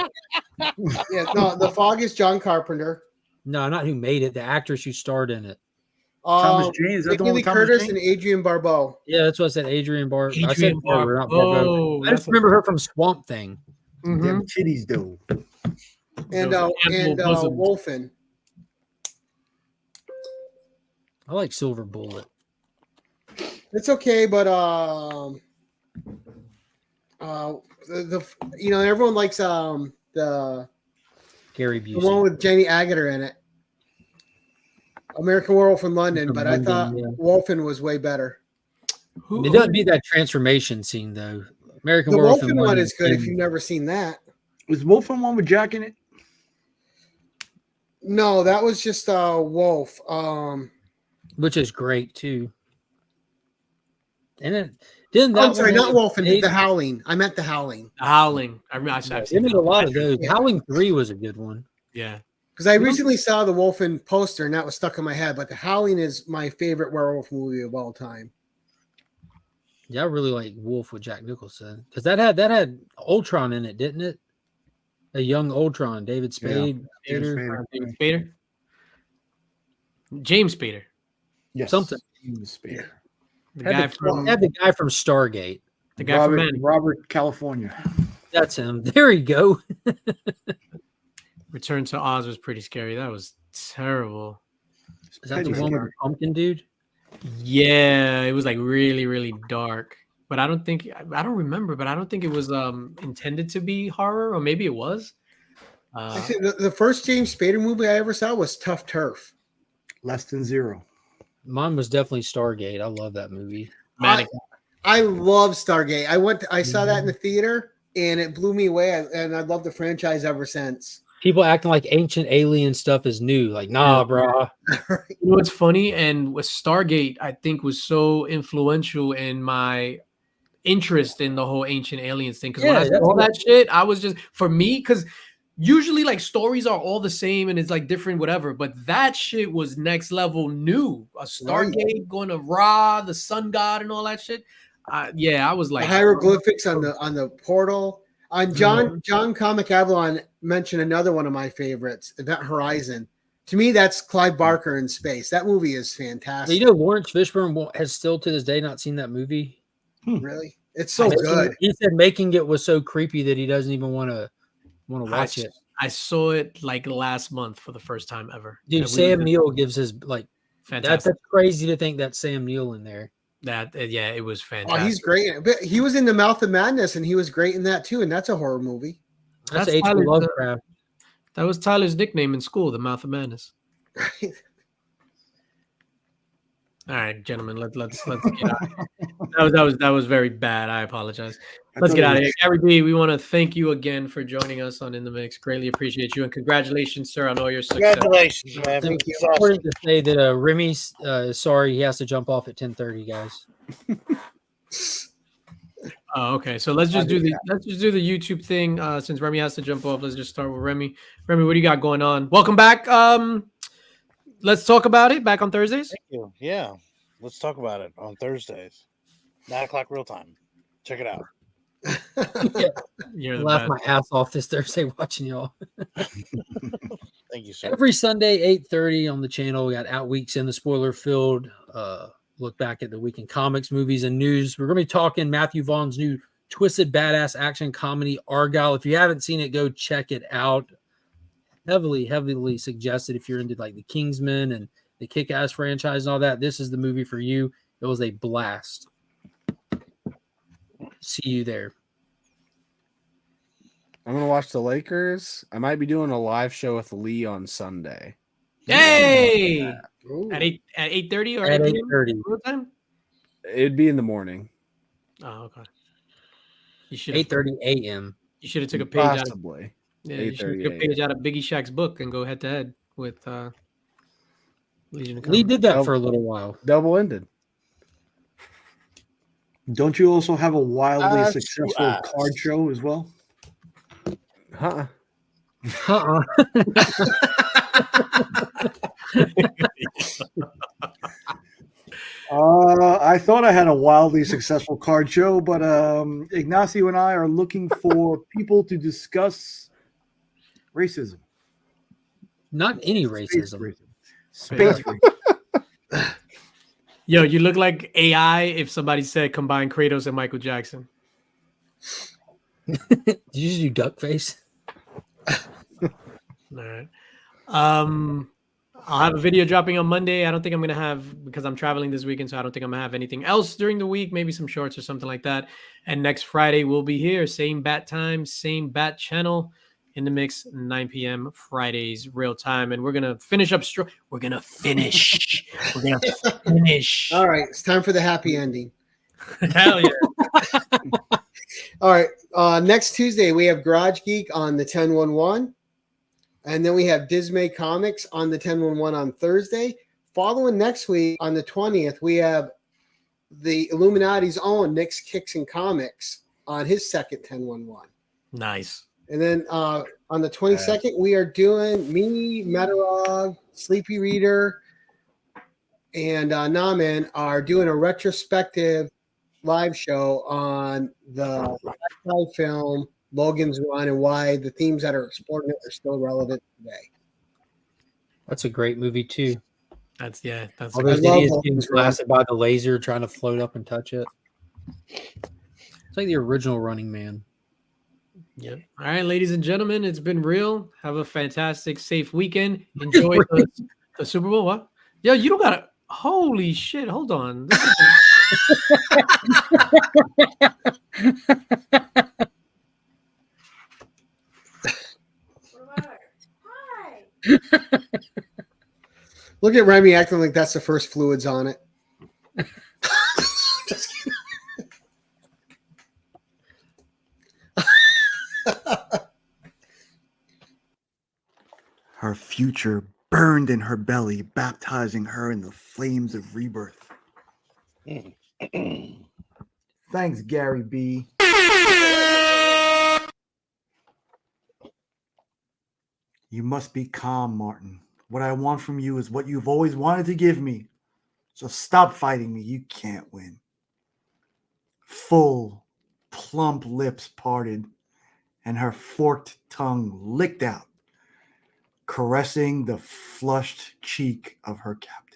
yeah, no, the Fog is John Carpenter. No, not who made it. The actress who starred in it. Thomas Jane, is that the Jamie one Lee with Thomas Curtis Jane? and Adrian Barbeau. Yeah, that's what I said. Adrian Barber. I said Adrian Barber, not Barbeau. Barbeau. I just remember her from Swamp Thing. Them titties, though. And Those ample bosoms. Wolfen. I like Silver Bullet. It's okay, but you know, everyone likes the Gary the Busey. one with Jenny Agutter in it. American Werewolf in London, but I thought Wolfen was way better. It doesn't beat that transformation scene though. American The Werewolf Wolfen in one London is good if you've never seen that. Was Wolfen one with Jack in it? No, that was just Wolf. which is great too. And it didn't that I'm sorry, not Wolfen, They the Howling. I meant the Howling. Howling. I've they seen made that. a lot of those. Yeah. Howling 3 was a good one. Yeah. Because I recently saw the Wolfen poster and that was stuck in my head, but the Howling is my favorite werewolf movie of all time. Yeah, I really like Wolf with Jack Nicholson because that had Ultron in it, didn't it? A young Ultron, David Spade, David Spader. James Spader. Yes. something. James Spader. The Had guy the, from had the guy from Stargate. the guy from Robert, Manny. Robert California. That's him. There you go. Return to Oz was pretty scary. That was terrible. Is that the one with the pumpkin dude? Yeah, it was like really, really dark. But I don't remember, but I don't think it was intended to be horror, or maybe it was. Actually, the first James Spader movie I ever saw was Tough Turf. Less than zero. Mine was definitely Stargate. I love that movie. I love Stargate. I saw that in the theater and it blew me away. And I love the franchise ever since. People acting like ancient alien stuff is new. Like, nah, bro. You know what's funny? And with Stargate, I think was so influential in my interest in the whole ancient aliens thing. Because when I saw that shit, I was just, for me, because usually like stories are all the same and it's like different, whatever. But that shit was next level new. A Stargate going to Ra, the sun god, and all that shit. Yeah, I was like the hieroglyphics on the portal. John Comic Avalon mentioned another one of my favorites, Event Horizon. To me, that's Clive Barker in space. That movie is fantastic. You know, Lawrence Fishburne has still to this day not seen that movie. Really? It's so good. He said making it was so creepy that he doesn't even want to watch it. I saw it like last month for the first time ever. Dude, Sam Neill gives his like fantastic. That's crazy to think that's Sam Neill in there. Yeah, it was fantastic. Oh, he's great. But he was in The Mouth of Madness, and he was great in that too. And that's a horror movie. That's H.P. Lovecraft. That was Tyler's nickname in school, The Mouth of Madness. All right, gentlemen, let's get out. That was very bad. I apologize. Let's get out of here. Gary B, we want to thank you again for joining us on In the Mix. Greatly appreciate you, and congratulations, sir, on all your success. Congratulations, man. Thank you. I wanted to say that Remy's sorry he has to jump off at 10:30, guys. Oh, okay. So let's just do the YouTube thing. Since Remy has to jump off, let's just start with Remy. Remy, what do you got going on? Welcome back. Let's talk about it. Back on Thursdays. Thank you. Yeah, let's talk about it on Thursdays, 9:00 real time. Check it out. You're the Laugh best. my ass off this Thursday watching y'all. Thank you, sir. Every Sunday, 8:30 on the channel. We got Out Weeks in the Spoiler Field. Look back at the week in comics, movies, and news. We're going to be talking Matthew Vaughn's new twisted badass action comedy, Argyle. If you haven't seen it, go check it out. Heavily suggested if you're into like the Kingsman and the Kick-Ass franchise and all that. This is the movie for you. It was a blast. See you there. I'm gonna watch the Lakers. I might be doing a live show with Lee on Sunday. Hey, at 8:30 or At 8 p.m. 8:30. What time? It'd be in the morning. Oh, okay. You should 8:30 a.m. You should have took a page out of, Possibly. yeah, you should 8:30 took a page out of Biggie Shaq's book and go head to head with Legion of Lee Comics. did that for a little while. Double-ended. Don't you also have a wildly Eyes to successful eyes. card show as well? Huh? I thought I had a wildly successful card show, but Ignacio and I are looking for people to discuss racism. Not any racism. Space racism. Yo, you look like AI if somebody said combine Kratos and Michael Jackson. Did you just do duck face? All right. I'll have a video dropping on Monday. I don't think I'm going to have, because I'm traveling this weekend, so I don't think I'm going to have anything else during the week, maybe some shorts or something like that. And next Friday, we'll be here. Same bat time, same bat channel. In the Mix, 9 p.m. Fridays, real time. And we're going to finish up strong. We're going to finish. We're going to finish. All right, it's time for the happy ending. Hell yeah. All right, next Tuesday, we have Garage Geek on the 10/11. And then we have Dismay Comics on the 10/11 on Thursday. Following next week on the 20th, we have the Illuminati's own Nick's Kicks and Comics on his second 10/11. Nice. And then on the 22nd, we are doing me, Metarog, Sleepy Reader, and Naman are doing a retrospective live show on the sci-fi film Logan's Run and why the themes that are explored in it are still relevant today. That's a great movie too. That's all those idiots getting blasted by the laser trying to float up and touch it. It's like the original Running Man. Yeah. All right, ladies and gentlemen, it's been real. Have a fantastic, safe weekend. Enjoy the Super Bowl. What? Yo, you don't gotta. Holy shit! Hold on. Look at Remy acting like that's the first fluids on it. Just kidding. Her future burned in her belly, baptizing her in the flames of rebirth. Thanks, Gary B. You must be calm, Martin. What I want from you is what you've always wanted to give me. So stop fighting me. You can't win. Full, plump lips parted, and her forked tongue licked out, caressing the flushed cheek of her captor.